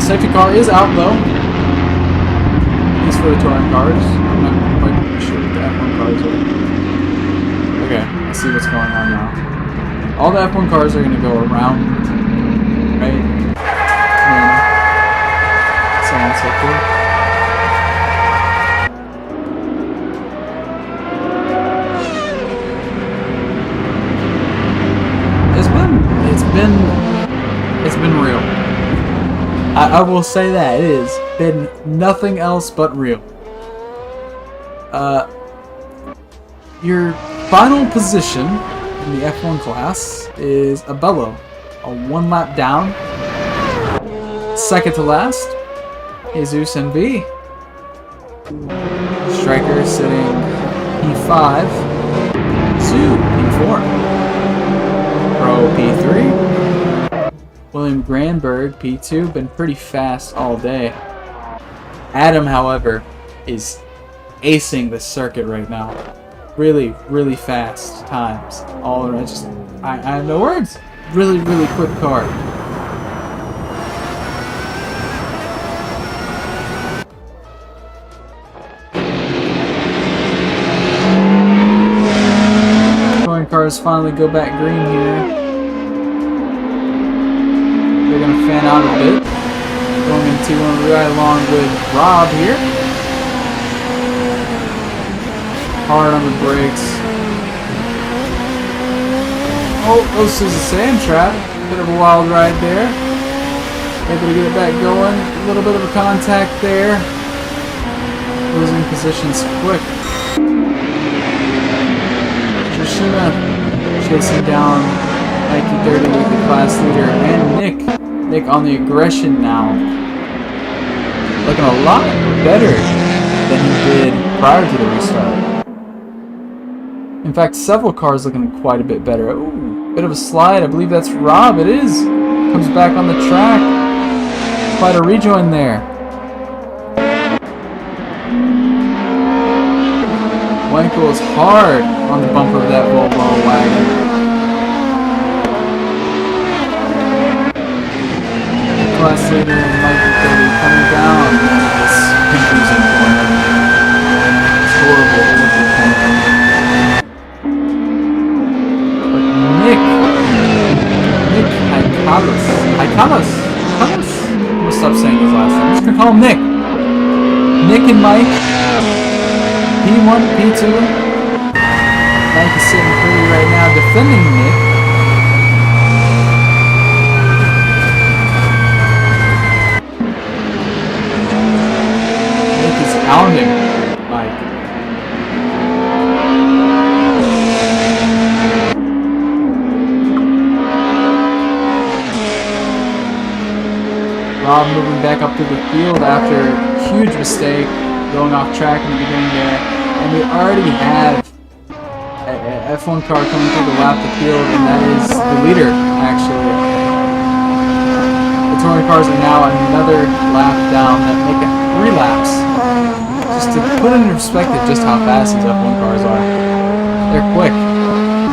safety car is out though. At least for the touring cars. I'm not quite sure what the F1 cars are. Okay, I see what's going on now. All the F1 cars are going to go around, right? And so on and so forth. It's been real. I will say that it has been nothing else but real. Your final position in the F1 class is a bellow, a 1 lap down. Second to last, Jesus NV. Striker sitting P5, Zoo P4. Pro P3. William Granberg P2. Been pretty fast all day. Adam, however, is acing the circuit right now. Really, really fast times. All around. I have no words. Really, really quick car. Cars finally go back green here. They're going to fan out a bit. Going into one right along with Rob here. Hard on the brakes. Oh, this is a sand trap. Bit of a wild ride there. Able to get it back going. A little bit of a contact there. Losing positions quick. Chasing down Nike 30 with the class leader, and Nick on the aggression now. Looking a lot better than he did prior to the restart. In fact, several cars looking quite a bit better. Ooh, bit of a slide. I believe that's Rob. It is. Comes back on the track. Quite a rejoin there. Wankel is hard on the bumper of that Volvo wagon. Class leader and Mikey 30 coming down this confusing corner. It's horrible corner. But Nick Haikalis. I'm gonna stop saying his last name. I'm just gonna call him Nick. Nick and Mike. P1, P2. Mike is sitting pretty right now, defending Nick. Nick is pounding Mike. Rob moving back up to the field after a huge mistake, going off track in the beginning there. And we already have a F1 car coming through the lap of the field, and that is the leader, actually. The touring cars are now another lap down that make it 3 laps. Just to put it in perspective just how fast these F1 cars are. They're quick.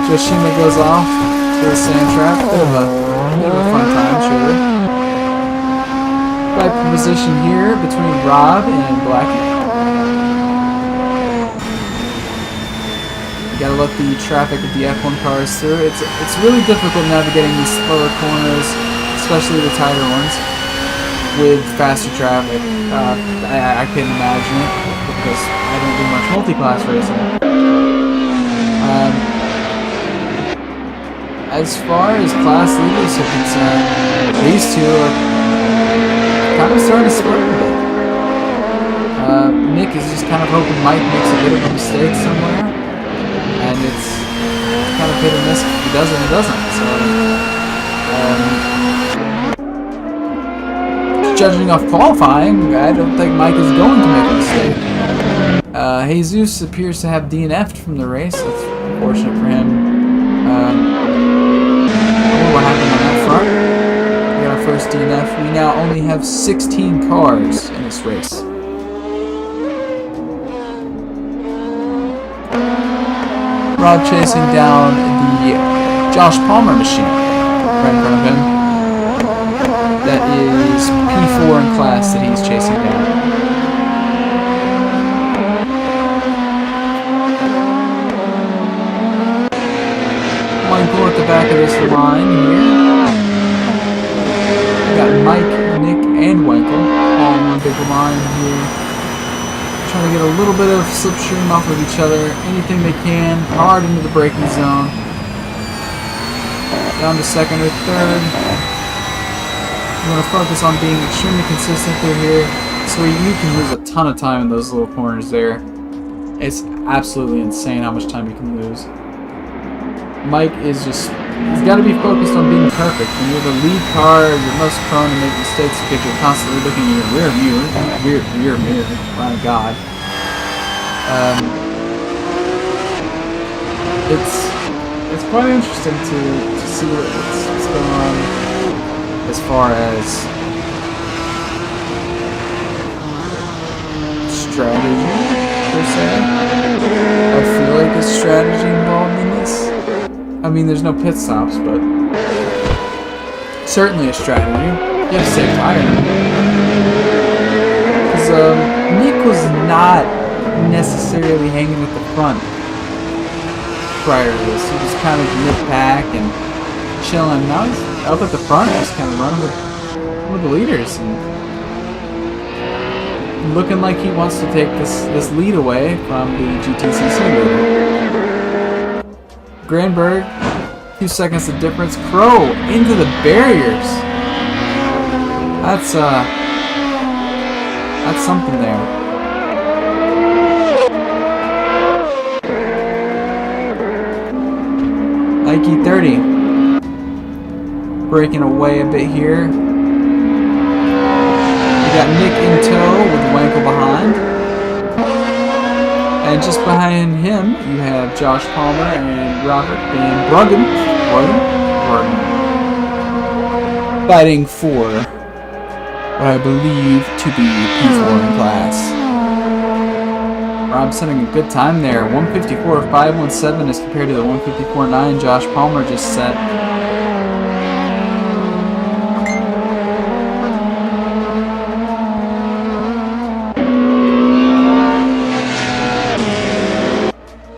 Yoshima goes off to the sand trap. Bit of a fun time, sure. Right position here between Rob and Blackie. You gotta let the traffic of the F1 cars through. It's really difficult navigating these slower corners, especially the tighter ones, with faster traffic. I can't imagine it because I don't do much multi-class racing. As far as class leaders are concerned, these two are kind of starting to split a bit. Nick is just kind of hoping Mike makes a bit of a mistake somewhere. And it's kind of hit or miss. If he does it, he doesn't. So, judging off qualifying, I don't think Mike is going to make a mistake. Jesus appears to have DNF'd from the race. That's unfortunate for him. What happened on that front? We got our first DNF. We now only have 16 cars in this race. Rob chasing down the Josh Palmer machine right in front of him. That is P4 in class that he's chasing down. Michael at the back of this line here. We got Mike, Nick, and Winkle all in one big line here. Trying to get a little bit of slipstream off of each other. Anything they can. Hard into the braking zone. Down to second or third. You want to focus on being extremely consistent through here. So you can lose a ton of time in those little corners there. It's absolutely insane how much time you can lose. Mike is just, he's got to be focused on being perfect. When you're the lead car, you're most prone to make mistakes because you're constantly looking in your rear mirror. My God. It's quite interesting to see what's going on as far as strategy per se. I feel like there's strategy involved in this. I mean, there's no pit stops, but certainly a strategy. You have to save tire. Because Nick was not necessarily hanging at the front prior to this. He was kind of mid-pack and chilling. Now he's up at the front, just kind of running with the leaders and looking like he wants to take this lead away from the GTCC leader. Granberg, 2 seconds of difference. Crow into the barriers. That's something there. Nike 30. Breaking away a bit here. We got Nick in tow with Wankel behind. And just behind him, you have Josh Palmer and Robert Van Bruggen. Fighting for what I believe to be P4 in class. Rob setting a good time there. 154.517 as compared to the 154.9 Josh Palmer just set.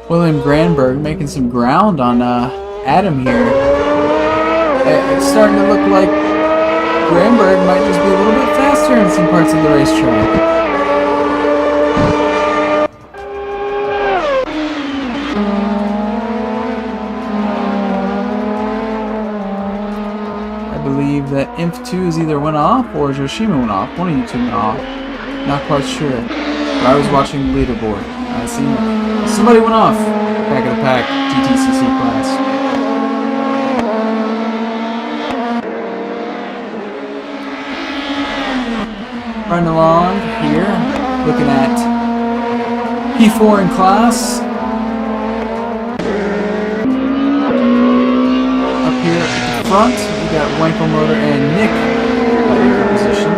William Granberg making some ground on Adam here. It's starting to look like Granberg might just be a little bit faster in some parts of the racetrack. I believe that Inf2 has either went off or Joshima went off. One of you two went off. Not quite sure. But I was watching the leaderboard. I see somebody went off. Back of the pack, GTCC class. Running along here, looking at P4 in class. Up here at the front, we got Wankel Motor and Nick in position.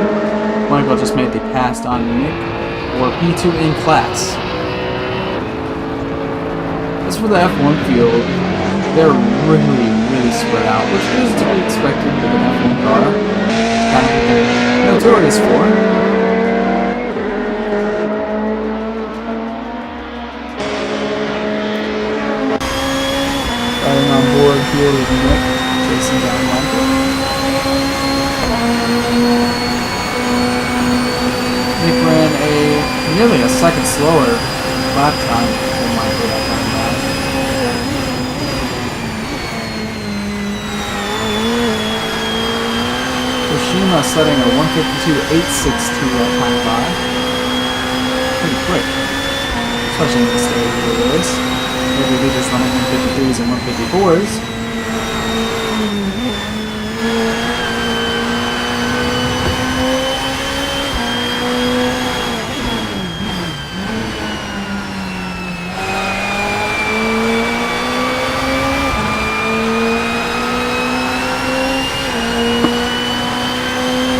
Wankel just made the pass on Nick, or P2 in class. As for the F1 field, they're really spread out, which is to be expected with an F1 car. Kind of notorious for. Riding on board here with Nick, chasing down Michael. Nick ran nearly a second slower lap time than Michael that time back. Hiroshima setting a 152.862 lap time by. Pretty quick, especially in the stage of the race. Maybe they just running 153s and 154s.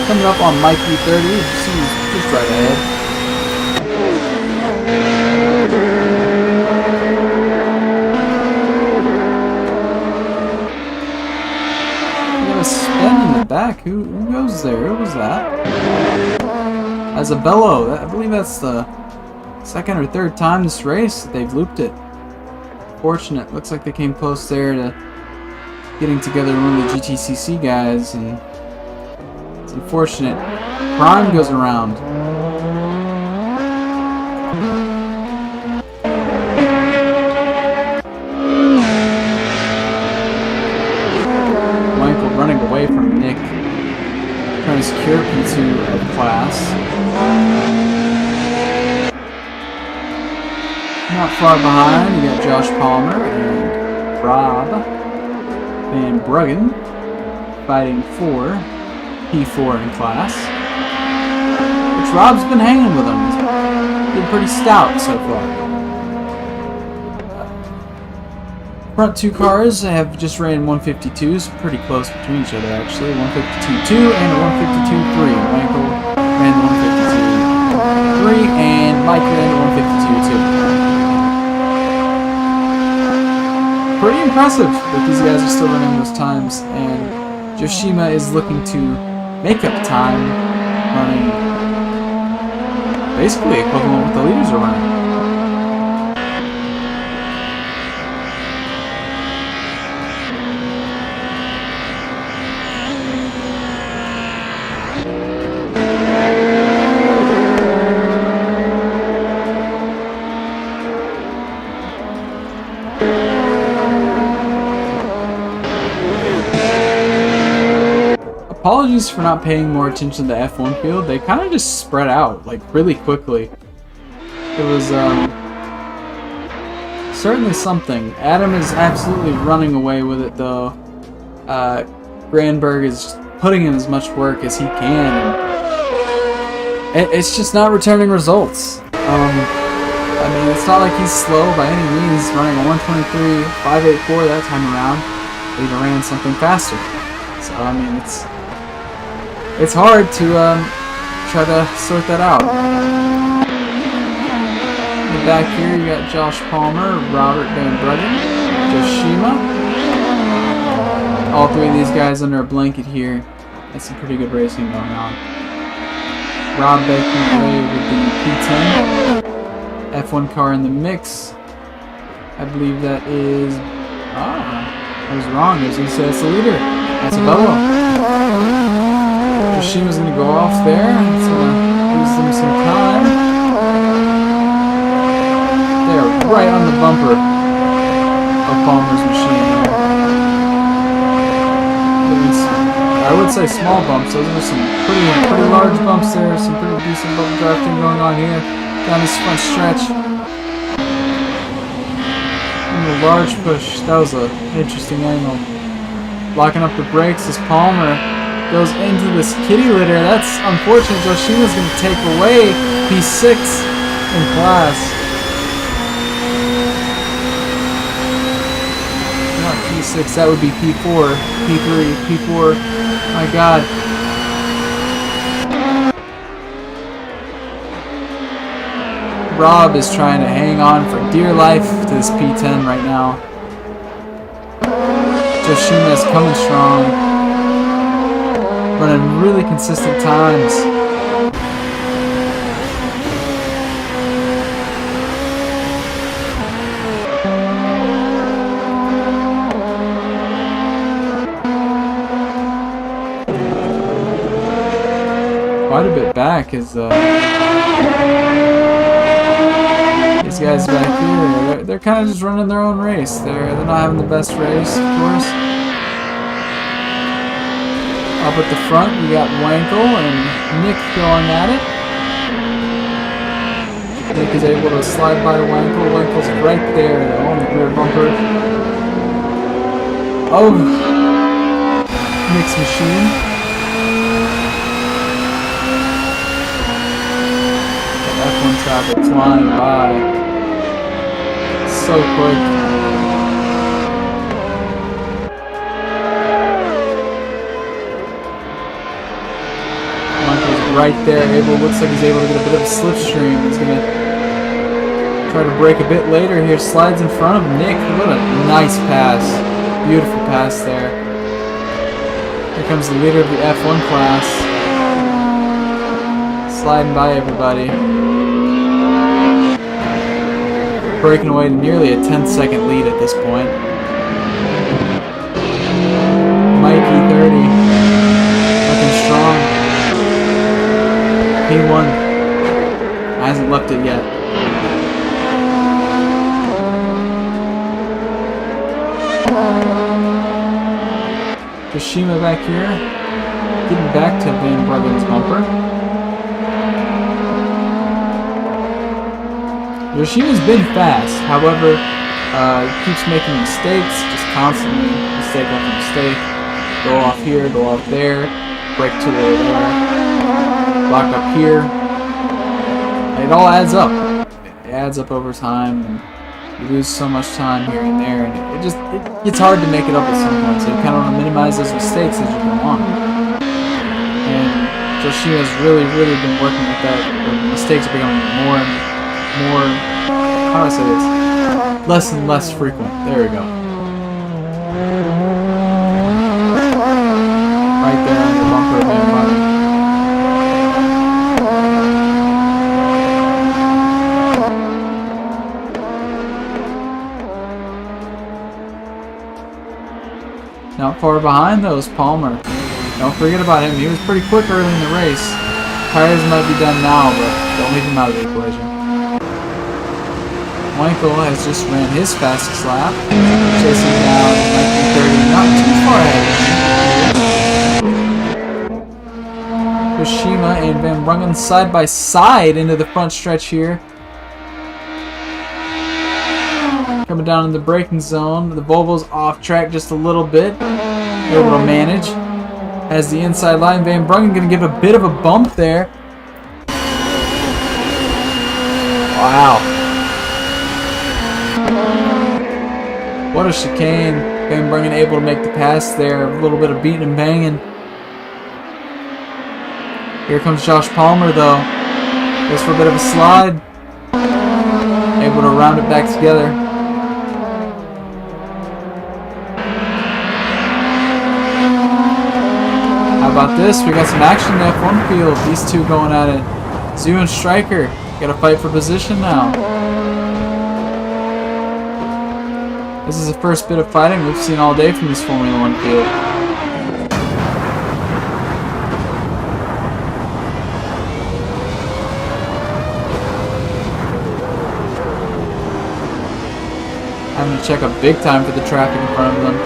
Coming up on Mike E30, you see he's just right ahead. You got a spin in the back Who goes there? Who was that? Isabello. I believe that's the second or third time this race that they've looped it. Fortunate. Looks like they came close there to getting together one of the GTCC guys, and it's unfortunate. Prime goes around. Michael running away from Nick, trying to secure P2 of class. Not far behind, you got Josh Palmer and Rob Van Bruggen fighting for P4 in class, which Rob's been hanging with him. He's been pretty stout so far. Front two cars have just ran 152s, pretty close between each other actually. 152.2 and a 152.3. Wankel ran the 152.3 and Mike ran the 152.2. Pretty impressive that these guys are still running those times, and Joshima is looking to make up time running basically equivalent with the leaders are running. Apologies for not paying more attention to the F1 field. They kind of just spread out, like, really quickly. It was, certainly something. Adam is absolutely running away with it, though. Granberg is putting in as much work as he can. It's just not returning results. I mean, it's not like he's slow by any means, running a 123.584 that time around. He even ran something faster. So, I mean, it's hard to try to sort that out. In the back here, you got Josh Palmer, Robert Van Bruggen, Joshima. All three of these guys under a blanket here. That's some pretty good racing going on. Rob making away with the P10. F1 car in the mix. I believe that is... I was wrong. I was going to say that's the leader. That's a Bello. Yoshima's going to go off there. It's going to lose them some time. They're right on the bumper of Palmer's machine there. I would say small bumps. Those are some pretty large bumps there. Some pretty decent bump drafting going on here down this front stretch. And a large push. That was an interesting angle. Locking up the brakes as Palmer goes into this kitty litter. That's unfortunate. Joshima's going to take away P6 in class. Not P6, that would be P4, P3, P4. My God. Rob is trying to hang on for dear life to this P10 right now. Joshima is coming strong. Running really consistent times. Quite a bit back is these guys back here. They're kind of just running their own race. They're not having the best race, of course. Up at the front, we got Wankel and Nick going at it. Nick is able to slide by Wankel. Wankel's right there, though, on the rear bumper. Oh, Nick's machine. F1 traffic flying by. So quick. Michael's right there. Looks like he's able to get a bit of a slipstream. He's going to try to break a bit later here. Slides in front of Nick. What a nice pass. Beautiful pass there. Here comes the leader of the F1 class. Sliding by everybody. Breaking away to nearly a 10-second lead at this point. Mike E30. Looking strong. P1. Hasn't left it yet. Yoshima back here, getting back to Van Bruggen's bumper. Yoshima's been fast, however, he keeps making mistakes, just constantly mistake after mistake. Go off here, go off there, break too low there, block up here. And it all adds up. It adds up over time, and you lose so much time here and there, and it gets hard to make it up at some point, so you kind of want to minimize those mistakes as you go on. And Joshima's really been working with that. The mistakes are becoming more and more, how do I say this? Less and less frequent. There we go. Right there on the bumper of Van Bruggen. Not far behind though is Palmer. Don't forget about him. He was pretty quick early in the race. Tires might be done now, but don't leave him out of the equation. Michael has just ran his fastest lap. Chasing down 1930, not too far ahead. Yoshima and Van Bruggen side by side into the front stretch here. Coming down in the braking zone. The Volvo's off track just a little bit. Able to manage. Has the inside line. Van Bruggen going to give a bit of a bump there. Wow. What a chicane. Van Bruggen able to make the pass there. A little bit of beating and banging. Here comes Josh Palmer though. Goes for a bit of a slide. Able to round it back together. How about this? We got some action in the F1 field. These two going at it. Zoo and Stryker. Gotta fight for position now. This is the first bit of fighting we've seen all day from this Formula 1 field. Having to check up big time for the traffic in front of them.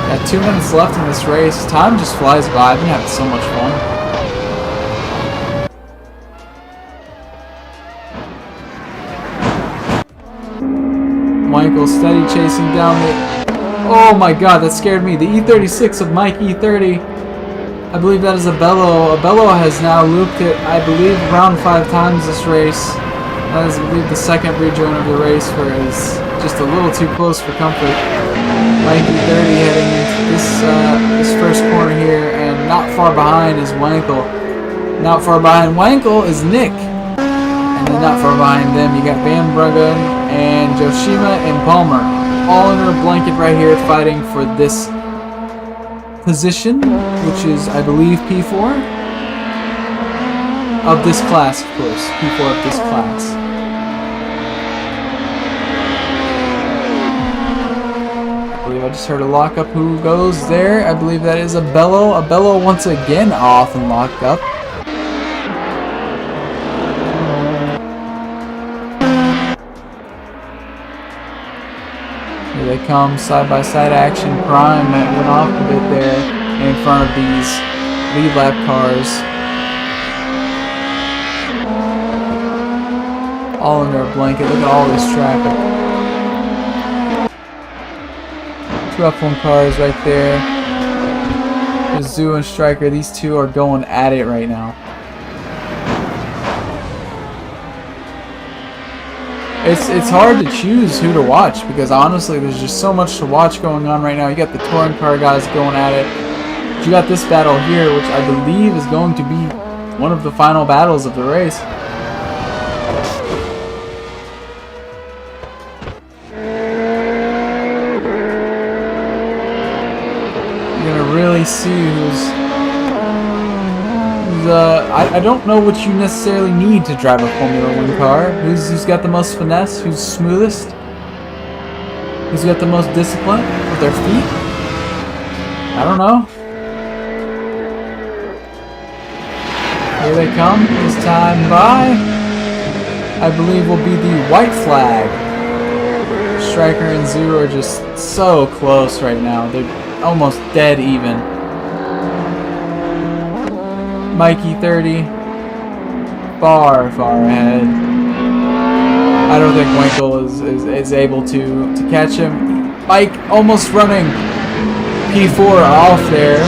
Got 2 minutes left in this race. Time just flies by. I've been having so much fun. Michael steady chasing down the... Oh my god, that scared me. The E36 of Mike E30. I believe that is a bellow. A bellow has now looped it, I believe, around 5 times this race. That is, I believe, the second rejoin of the race where it's just a little too close for comfort. Mike E30 heading into this first corner here, and not far behind is Wankel. Not far behind Wankel is Nick. And then not far behind them, you got Van Bruggen and Yoshima and Palmer. All under a blanket right here fighting for this position, which is, I believe, P4 of this class, of course. P4 of this class. I believe I just heard a lockup. Who goes there? I believe that is a bellow. A bellow once again off and locked up. Here they come, side-by-side action. Prime went off a bit there in front of these lead lap cars. All under a blanket. Look at all this traffic. 2 F1 cars right there. There's Zoo and Stryker. These two are going at it right now. It's hard to choose who to watch because honestly there's just so much to watch going on right now. You got the touring car guys going at it. But you got this battle here, which I believe is going to be one of the final battles of the race. gonna really see who's I don't know what you necessarily need to drive a Formula 1 car. Who's got the most finesse? Who's smoothest? Who's got the most discipline with their feet? I don't know. Here they come. This time by, I believe, will be the white flag. Striker and Zoo are just so close right now. They're almost dead even. Mikey 30, far ahead. I don't think Winkle is able to catch him. Mike almost running P4 off there.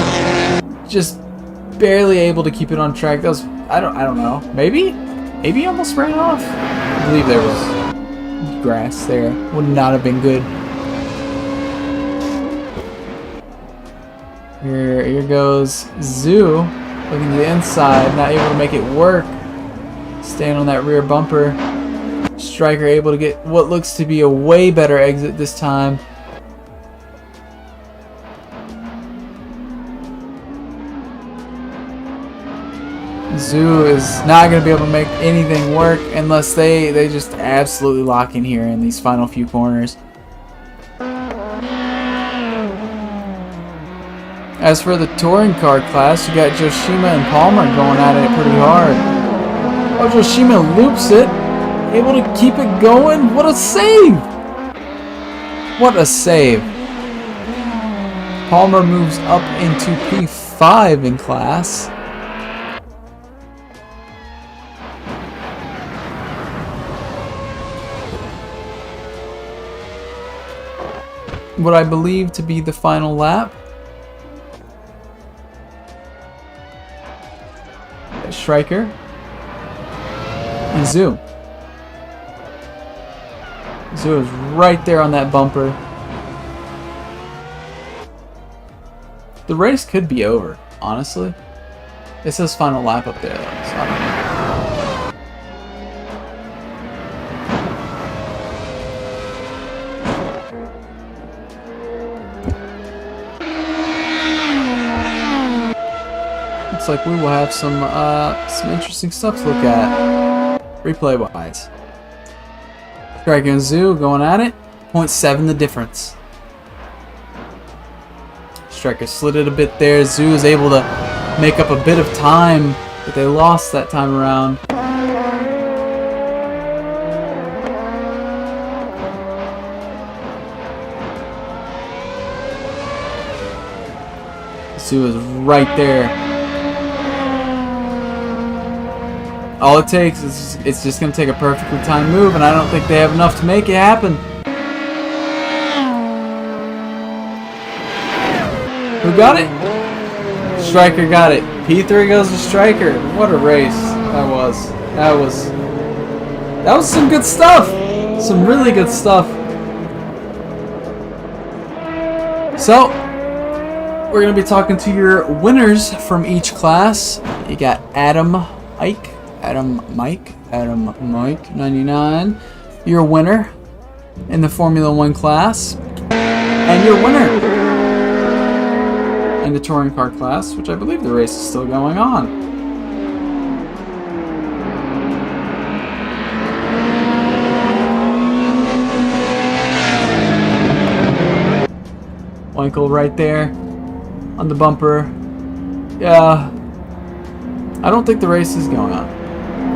Just barely able to keep it on track. That was I don't know. Maybe he almost ran off. I believe there was grass there. Would not have been good. Here goes Zoo. Looking to the inside, not able to make it work. Staying on that rear bumper. Striker able to get what looks to be a way better exit this time. Zoo is not going to be able to make anything work unless they just absolutely lock in here in these final few corners. As for the touring car class, you got Joshima and Palmer going at it pretty hard. Oh, Joshima loops it. Able to keep it going. What a save! What a save. Palmer moves up into P5 in class. What I believe to be the final lap. Striker and Zoo. Zoo is right there on that bumper. The race could be over, honestly. It says final lap up there, though, so I don't know. Looks like we will have some interesting stuff to look at, replay-wise. Striker and Zoo going at it. 0.7 the difference. Striker slid it a bit there. Zoo is able to make up a bit of time that they lost that time around. Zoo is right there. All it takes is it's just going to take a perfectly timed move, and I don't think they have enough to make it happen. Who got it? Striker got it. P3 goes to Striker. What a race that was. That was some good stuff. Some really good stuff. So, we're going to be talking to your winners from each class. You got Adam Mike 99, your winner in the Formula 1 class, and your winner in the touring car class, which I believe the race is still going on. Winkle right there on the bumper. Yeah, I don't think the race is going on.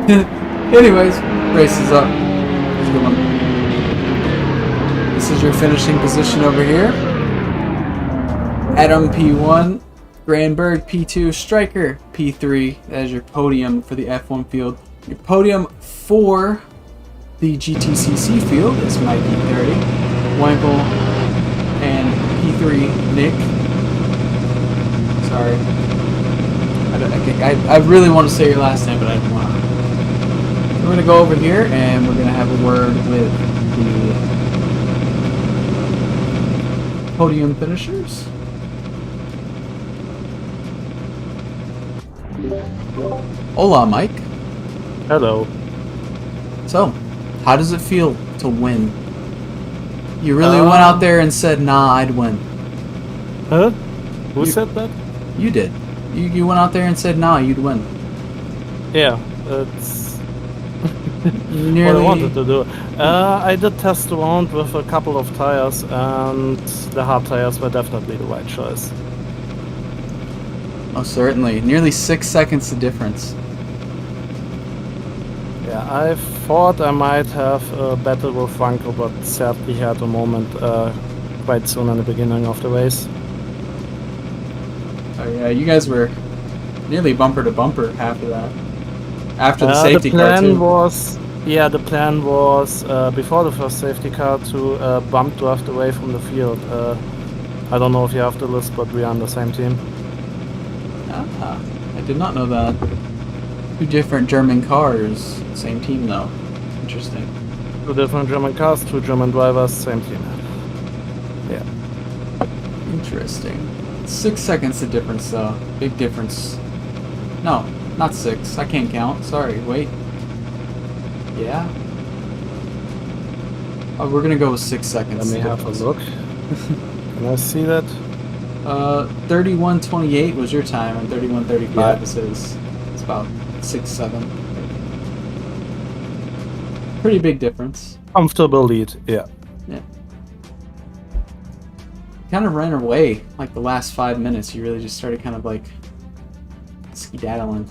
Anyways, race is up. Let's go on. This is your finishing position over here. Adam P1, Granberg P2, Striker P3. That is your podium for the F1 field. Your podium for the GTCC field is Mikey 30, Winkle, and P3 Nick. Sorry. I really want to say your last name, but I don't want to. We're going to go over here and we're going to have a word with the podium finishers. Hola, Mike. Hello. So, how does it feel to win? You really went out there and said, nah, I'd win. Huh? Who said that? You did. You went out there and said, nah, you'd win. Yeah, it's Nearly. what I wanted to do. I did test around with a couple of tires, and the hard tires were definitely the right choice. Oh, certainly. Nearly 6 seconds the difference. Yeah, I thought I might have a battle with Franco, but sadly he had a moment quite soon in the beginning of the race. Oh yeah, you guys were nearly bumper to bumper after that. After the safety the car plan too. was, the plan was before the first safety car to bump draft away from the field. I don't know if you have the list, but we are on the same team. Ah, I did not know that. 2 different German cars, same team though. Interesting. 2 different German cars, 2 German drivers, same team. Yeah. Interesting. 6 seconds the difference though. Big difference. No, not 6. I can't count. Sorry, wait. Yeah? Oh, we're gonna go with 6 seconds. Let me have a look. Can I see that? 31:28 was your time, and 31:35 Yeah. is his. It's about 6-7. Pretty big difference. Comfortable lead, yeah. Kind of ran away like the last 5 minutes. You really just started kind of like skedaddling.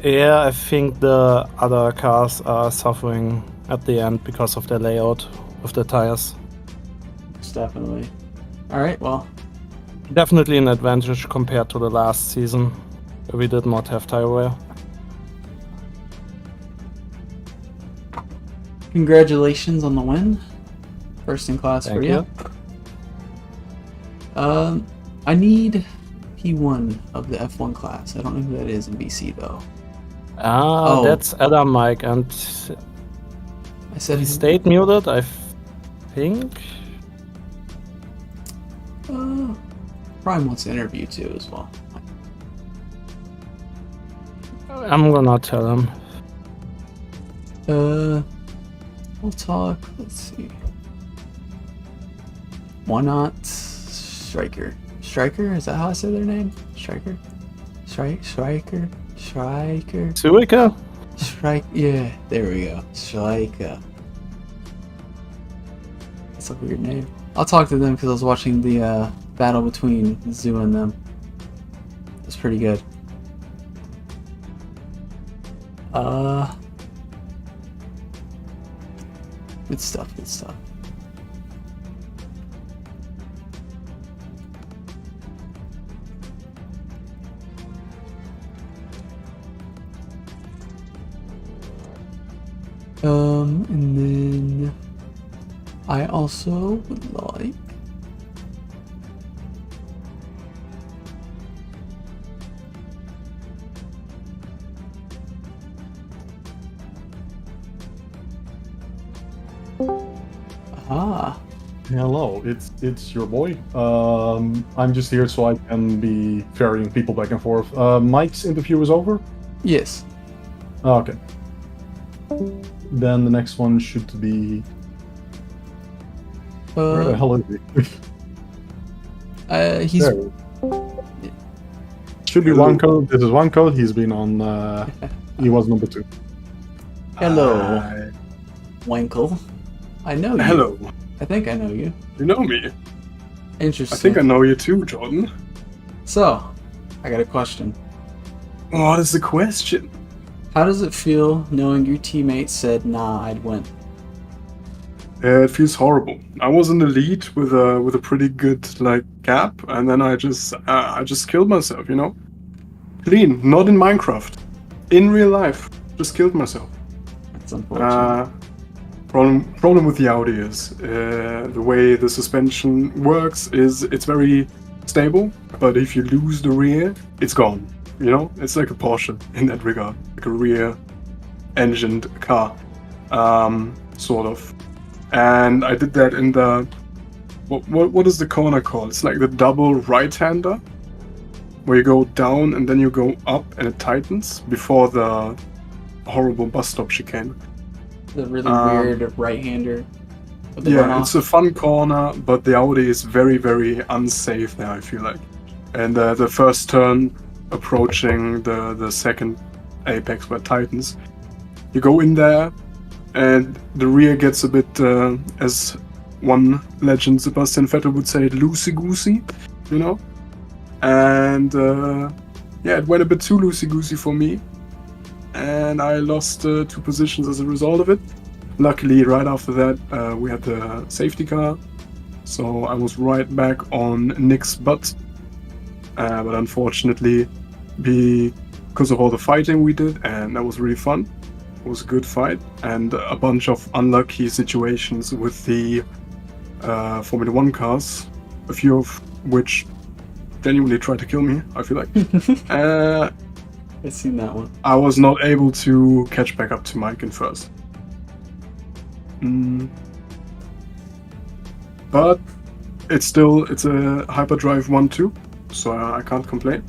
Yeah, I think the other cars are suffering at the end because of the layout of the tires. Most definitely. All right, well, Definitely an advantage compared to the last season, where we did not have tire wear. congratulations on the win. First in class Thank for you. I need P1 of the F1 class. I don't know who that is in BC though. Ah, Oh. that's Adam Mike, and I said he stayed muted, I think. Prime wants to interview too as well. I'm gonna tell him. We'll talk. Let's see. Why not Striker? Striker? Is that how I say their name? Striker? Striker? Zurika? Strike. Yeah, there we go. Striker. That's a weird name. I'll talk to them because I was watching the battle between Zoo and them. It's pretty good. Good stuff, good stuff. And then I also would like Hello, it's your boy. I'm just here so I can be ferrying people back and forth. Mike's interview is over? yes. Oh, okay. Then the next one should be... Where the hell is he? He's There. Should be one code. This is one code. He's been on... he was number 2. hello, Winkle. I know you. Hello. I think I know you. You know me. Interesting. I think I know you too, Jordan. So, I got a question. What is the question? How does it feel knowing your teammate said, "Nah, I'd win"? It feels horrible. I was in the lead with a pretty good gap, and then I just killed myself. You know, clean. Not in Minecraft. In real life, just killed myself. That's unfortunate. Problem with the Audi is the way the suspension works is it's very stable, but if you lose the rear, it's gone. You know, it's like a Porsche in that regard, like a rear-engined car, sort of. And I did that in the what is the corner called? It's like the double right-hander, where you go down and then you go up and it tightens before the horrible bus stop chicane. The really weird right-hander. With the Yeah, runoff. it's a fun corner, but the Audi is very, very unsafe there, I feel like. And the first turn, approaching the second apex where Titans, you go in there, and the rear gets a bit, as one legend, Sebastian Vettel, would say, loosey-goosey, you know? And yeah, it went a bit too loosey-goosey for me, and I lost 2 positions as a result of it. Luckily, right after that, we had the safety car, so I was right back on Nick's butt. But unfortunately, because of all the fighting we did, and that was really fun. It was a good fight, and a bunch of unlucky situations with the Formula 1 cars, a few of which genuinely tried to kill me, I feel like. I've seen that one. I was not able to catch back up to Mike in first. But it's a hyperdrive 1-2, so I can't complain.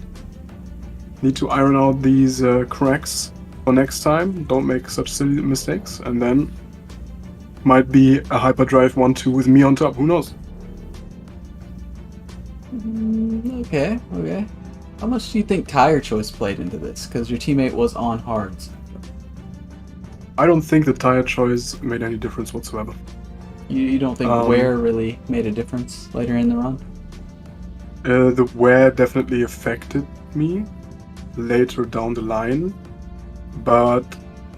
Need to iron out these cracks for next time. Don't make such silly mistakes, and then might be a hyperdrive 1-2 with me on top. Who knows? Okay. How much do you think tire choice played into this? Because your teammate was on hards. I don't think the tire choice made any difference whatsoever. You don't think wear really made a difference later in the run? The wear definitely affected me later down the line, but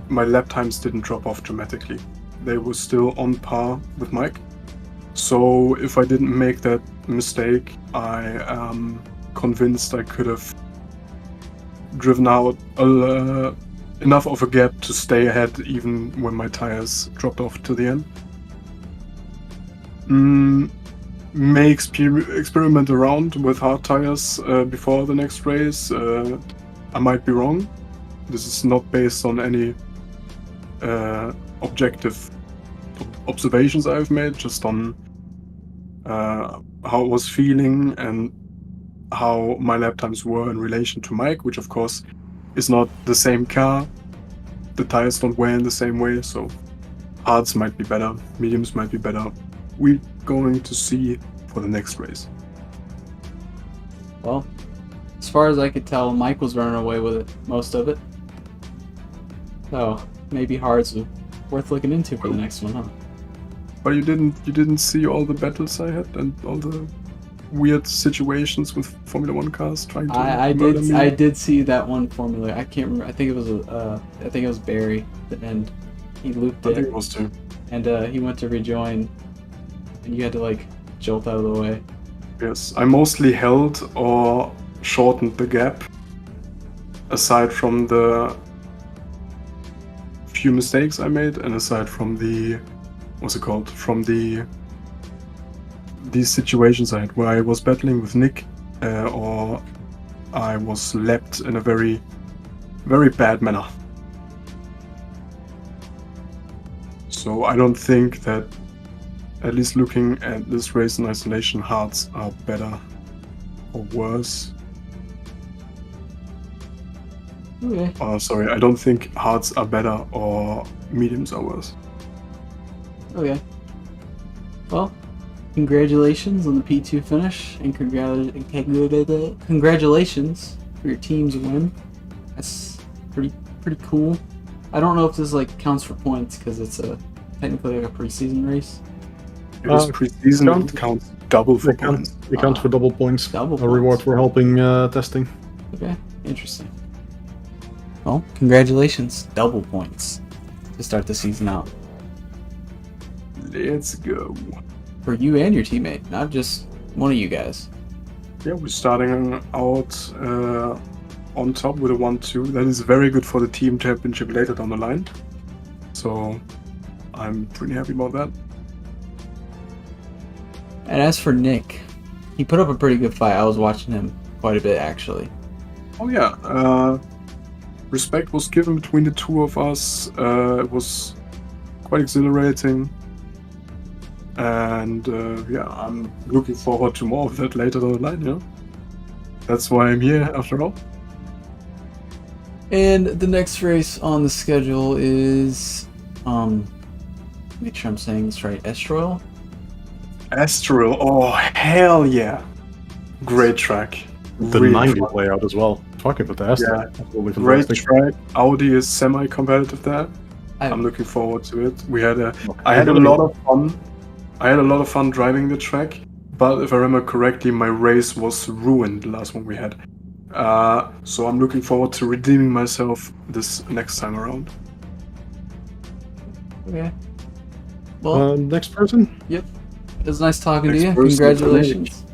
my lap times didn't drop off dramatically. They were still on par with Mike. So if I didn't make that mistake, I am convinced I could have driven out enough of a gap to stay ahead even when my tires dropped off to the end. May experiment around with hard tires before the next race. I might be wrong. This is not based on any objective observations I've made, just on how I was feeling and how my lap times were in relation to Mike, which of course is not the same car. The tires don't wear in the same way, so hards might be better, mediums might be better. We're going to see for the next race. Well, as far as I could tell, Mike was running away with it, most of it. So maybe hards are worth looking into for the next one, huh? But you didn't see all the battles I had and all the weird situations with Formula 1 cars trying to murder me? I did see that one Formula. I can't remember. I think it was Barry, and he looped it. I think it was too. And he went to rejoin, and you had to like jolt out of the way. Yes, I mostly held or shortened the gap, aside from the few mistakes I made, and aside from the these situations I had where I was battling with Nick, or I was lapped in a very, very bad manner. So I don't think that, at least looking at this race in isolation, hards are better or worse. Okay. Sorry, I don't think hards are better or mediums are worse. Okay. Well, congratulations on the P2 finish, and congratulations for your team's win. That's pretty cool. I don't know if this like counts for points because it's technically like a preseason race. It was preseason. It counts double for points. It counts for double points. Double a reward points. for helping testing. Okay, interesting. Well, congratulations, double points to start the season out. Let's go. For you and your teammate, not just one of you guys. Yeah, we're starting out on top with a 1-2. That is very good for the team championship later down the line. So I'm pretty happy about that. And as for Nick, he put up a pretty good fight. I was watching him quite a bit, actually. Oh yeah, respect was given between the two of us. It was quite exhilarating. And yeah, I'm looking forward to more of that later down the line, you know? That's why I'm here, after all. And the next race on the schedule is, make sure I'm saying this right, Astral, oh hell yeah. Great track. The really 90 fun. layout as well. Fucking fantastic. Yeah. Absolutely Great fantastic. track. Audi is semi-competitive there. I- I'm looking forward to it. I I had a believe lot it. of fun. I had a lot of fun driving the track, but if I remember correctly, my race was ruined the last one we had. So I'm looking forward to redeeming myself this next time around. Okay. Well, Next person. it was nice talking to Next you. person. Congratulations.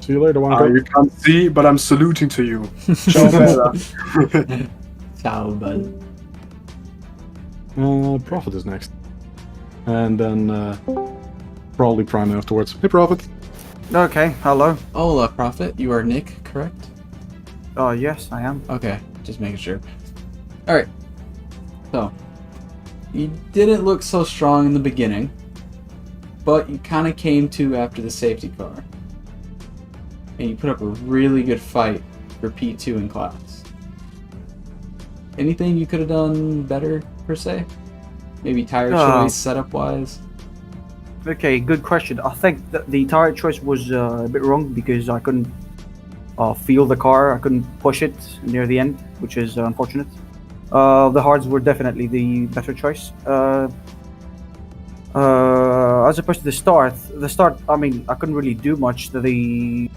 See you later, Wanko. You can't see, but I'm saluting to you. Ciao, bella. Ciao, bud. Prophet is next. And then probably Prime afterwards. Hey, Prophet. Okay, hello. Hola, Prophet. You are Nick, correct? Oh, yes, I am. Okay, just making sure. Alright. So, you didn't look so strong in the beginning, but you kind of came to after the safety car. And you put up a really good fight for P2 in class. Anything you could have done better, per se? Maybe tire choice, setup-wise? Okay, good question. I think that the tire choice was a bit wrong because I couldn't feel the car. I couldn't push it near the end, which is unfortunate. The hards were definitely the better choice. As opposed to the start, I mean, I couldn't really do much. The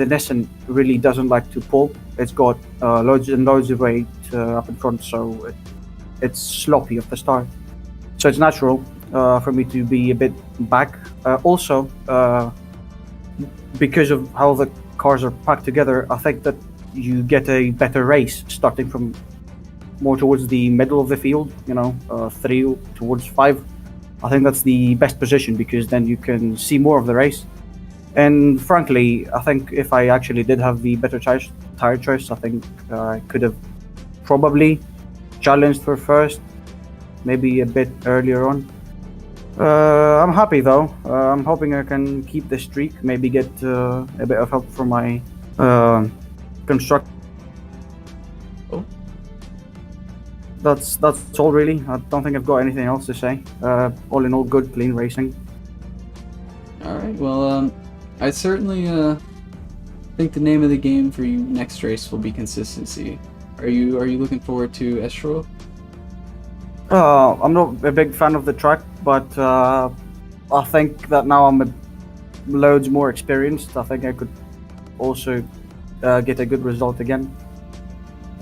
Nissan really doesn't like to pull. It's got loads and loads of weight up in front, so it's sloppy at the start. So it's natural for me to be a bit back. Also, because of how the cars are packed together, I think that you get a better race starting from more towards the middle of the field, 3 towards 5. I think that's the best position because then you can see more of the race. And frankly, I think if I actually did have the better tire choice, I think I could have probably challenged for first, maybe a bit earlier on. I'm happy though. I'm hoping I can keep the streak, maybe get a bit of help from my constructor. Oh. That's all really. I don't think I've got anything else to say. All in all, good, clean racing. Alright, well, I certainly think the name of the game for you next race will be consistency. Are you looking forward to Estro? I'm not a big fan of the track, but I think that now I'm loads more experienced. I think I could also get a good result again.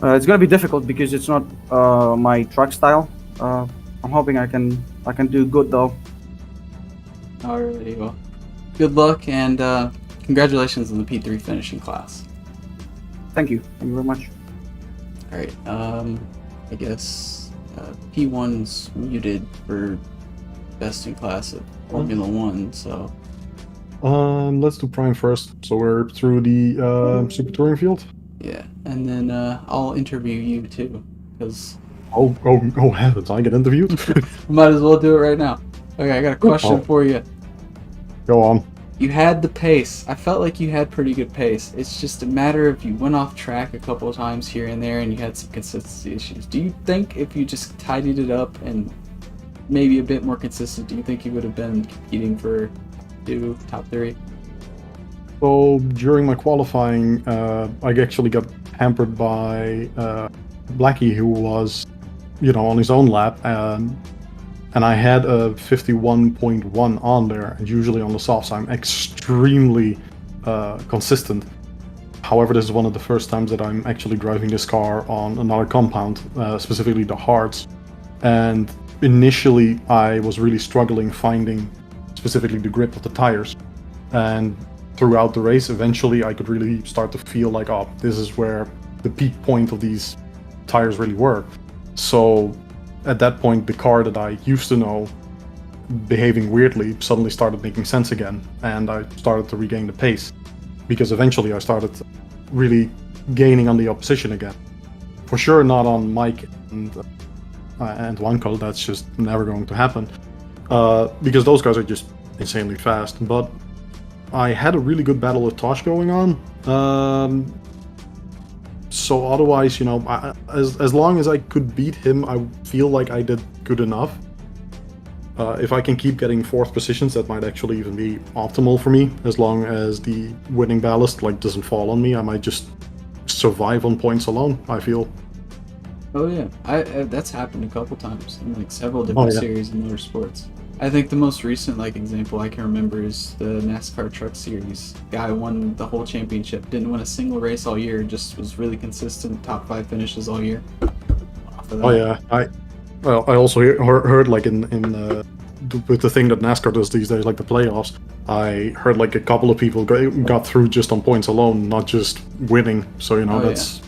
It's gonna be difficult because it's not my track style. I'm hoping I can do good though. Alrighty, well, good luck and congratulations on the P3 finishing class. Thank you very much. Alright, I guess P1's muted for best in class at Formula 1, so... Let's do Prime first. So we're through the Super Touring field. Yeah, and then I'll interview you too, because... Oh heavens, I get interviewed? might as well do it right now. Okay, I got a question for you. Go on. You had the pace. I felt like you had pretty good pace. It's just a matter of you went off track a couple of times here and there and you had some consistency issues. Do you think if you just tidied it up and maybe a bit more consistent, do you think you would have been competing for top 3? So during my qualifying, I actually got hampered by Blackie, who was, on his own lap, and I had a 51.1 on there, and usually on the softs I'm extremely consistent. However, this is one of the first times that I'm actually driving this car on another compound, specifically the hards. And initially I was really struggling finding specifically the grip of the tires. And throughout the race, eventually I could really start to feel like, oh, this is where the peak point of these tires really were. So at that point, the car that I used to know behaving weirdly suddenly started making sense again, and I started to regain the pace, because eventually I started really gaining on the opposition again. For sure not on Mike and Wanko, that's just never going to happen, because those guys are just insanely fast. But I had a really good battle with Tosh going on. So otherwise, as long as I could beat him, I feel like I did good enough. If I can keep getting 4th positions, that might actually even be optimal for me. As long as the winning ballast doesn't fall on me, I might just survive on points alone, I feel. Oh yeah, I that's happened a couple times in like several different series in motorsports. I think the most recent example I can remember is the NASCAR Truck Series. Guy won the whole championship, didn't win a single race all year, just was really consistent, top 5 finishes all year. Oh yeah, I also heard with the thing that NASCAR does these days, like the playoffs, I heard a couple of people got through just on points alone, not just winning. So that's. Yeah.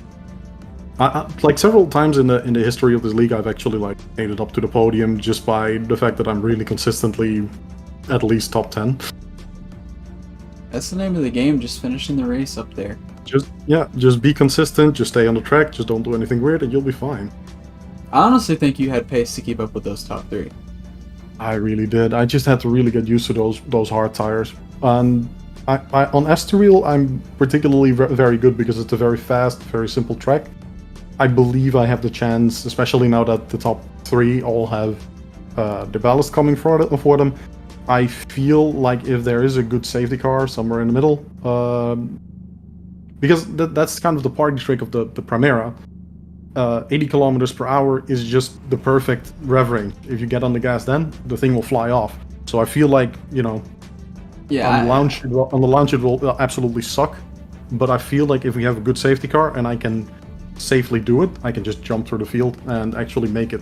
Several times in the history of this league, I've actually made it up to the podium just by the fact that I'm really consistently at least top 10. That's the name of the game, just finishing the race up there. Just be consistent, just stay on the track, just don't do anything weird, and you'll be fine. I honestly think you had pace to keep up with those top 3. I really did. I just had to really get used to those hard tires. And on Estoril, I'm particularly very good because it's a very fast, very simple track. I believe I have the chance, especially now that the top 3 all have the ballast coming for them. I feel like if there is a good safety car somewhere in the middle, because that's kind of the party trick of the Primera. 80 kilometers per hour is just the perfect rev range. If you get on the gas, then the thing will fly off. So I feel like on the launch it will absolutely suck. But I feel like if we have a good safety car and I can safely do it, I can just jump through the field and actually make it.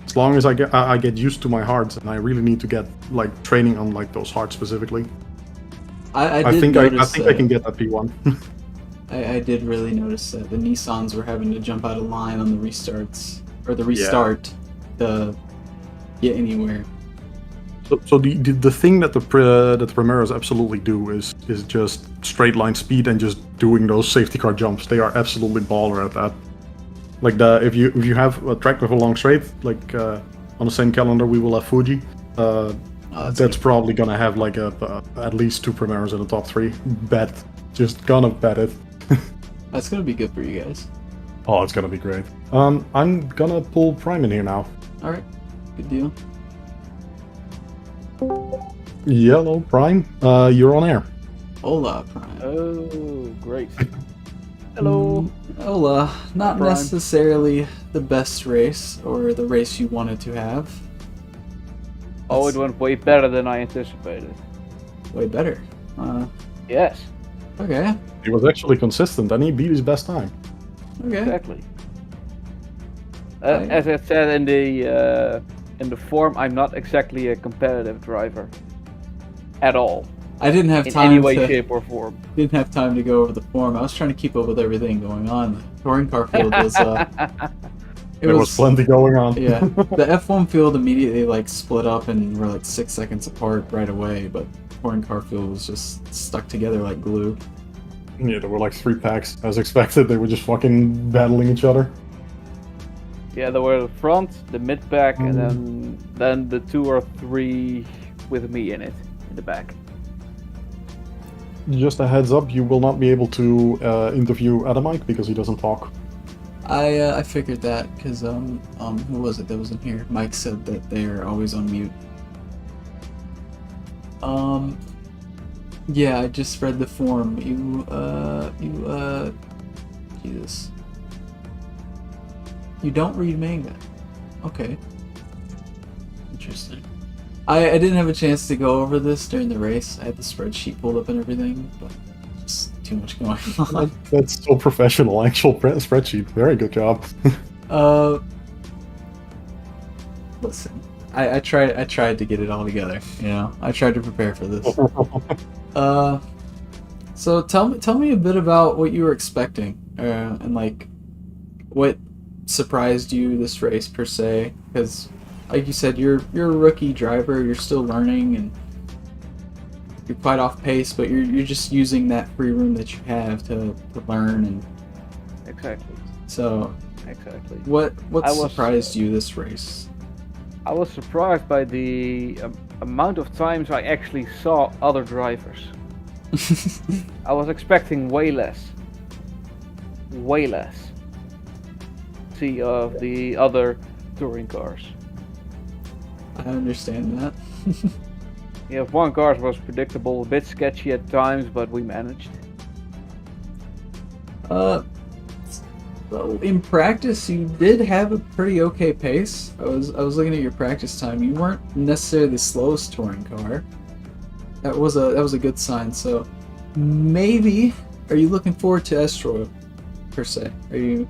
As long as I get used to my hards, and I really need to get training on those hards specifically. I think I can get that P1. I did really notice that the Nissans were having to jump out of line on the restarts or the restart to get anywhere. So the thing that the Primeras absolutely do is just straight line speed and just doing those safety car jumps. They are absolutely baller at that. If you have a track with a long straight, on the same calendar we will have Fuji. That's probably gonna have at least 2 Primeras in the top 3. Just gonna bet it. That's gonna be good for you guys. Oh, it's gonna be great. I'm gonna pull Prime in here now. All right, good deal. Yellow Prime, you're on air. Hola, Prime. Oh, great. Hello. Hola. Not Prime. necessarily the best race or the race you wanted to have. Oh, it went way better than I anticipated. Way better. Yes. Okay. He was actually consistent and he beat his best time. Okay. Exactly. As I said in the form, I'm not exactly a competitive driver at all. I didn't have In time any way, to, shape, or form. Didn't have time to go over the form. I was trying to keep up with everything going on. The touring car field was There was plenty going on. Yeah. The F1 field immediately split up and were 6 seconds apart right away, but the touring car field was just stuck together like glue. Yeah, there were 3 packs. As expected, they were just fucking battling each other. Yeah, there were the front, the mid pack, and then the 2 or 3 with me in the back. Just a heads up, you will not be able to interview Adamike because he doesn't talk. I figured that because who was it that was in here? Mike said that they're always on mute. Yeah, I just read the form. Jesus. You don't read manga. Okay. Interesting. I didn't have a chance to go over this during the race. I had the spreadsheet pulled up and everything, but just too much going on. That's so professional, actual spreadsheet. Very good job. Listen, I tried to get it all together. I tried to prepare for this. So tell me a bit about what you were expecting, and what surprised you this race per se, because like you said, you're a rookie driver, you're still learning, and you're quite off pace, but you're just using that free room that you have to learn. And Exactly. so Exactly. what surprised you this race? I was surprised by the amount of times I actually saw other drivers. I was expecting way less. See of the other touring cars. I understand that. Yeah, one car was predictable, a bit sketchy at times, but we managed. So in practice, you did have a pretty okay pace. I was looking at your practice time. You weren't necessarily the slowest touring car. That was a good sign. So maybe, are you looking forward to Estro per se? Are you?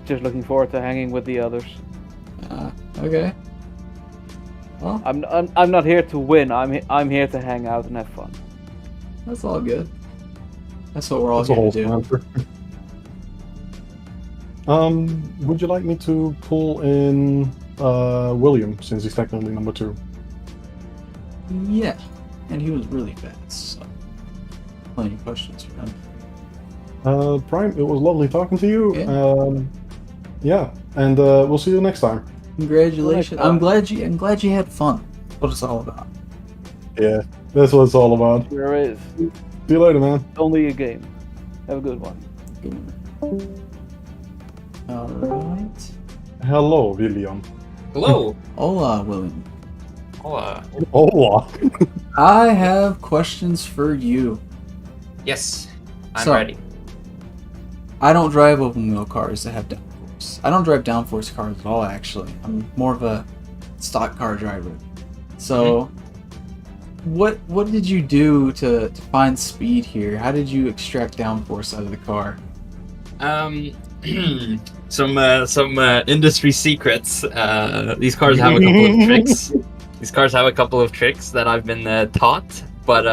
Just looking forward to hanging with the others. Okay. Well, I'm not here to win. I'm here to hang out and have fun. that's all good. That's what we're all That's a here to wholesome do. answer. Would you like me to pull in William, since he's technically number 2? Yeah, and he was really fast. So, plenty of questions for him. Prime, it was lovely talking to you. Yeah. Yeah, and we'll see you next time. Congratulations! I'm glad you had fun. That's what it's all about. Yeah, that's what it's all about. There is. See you later, man. Only a game. Have a good one. All right. Hello, William. Hello. Hola, William. Hola. Hola. I have questions for you. Yes, I'm So- ready. I don't drive open wheel cars that have downforce. I don't drive downforce cars at all, actually. I'm more of a stock car driver. So, what did you do to find speed here? How did you extract downforce out of the car? Some industry secrets. These cars have a couple of tricks. These cars have a couple of tricks that I've been taught, but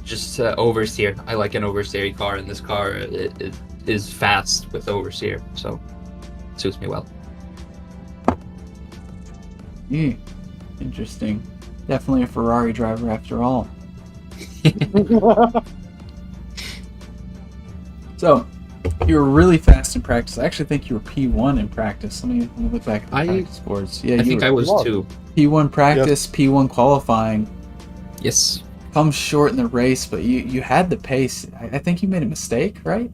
just oversteer. I like an oversteery car, and this car it is fast with oversteer, so it suits me well. Interesting. Definitely a Ferrari driver after all. So, you were really fast in practice. I actually think you were P1 in practice. Let me look back at the practice boards. Yeah, I you think were I was too. P1 practice, P1 qualifying. Yes. Come short in the race, but you had the pace. I think you made a mistake, right?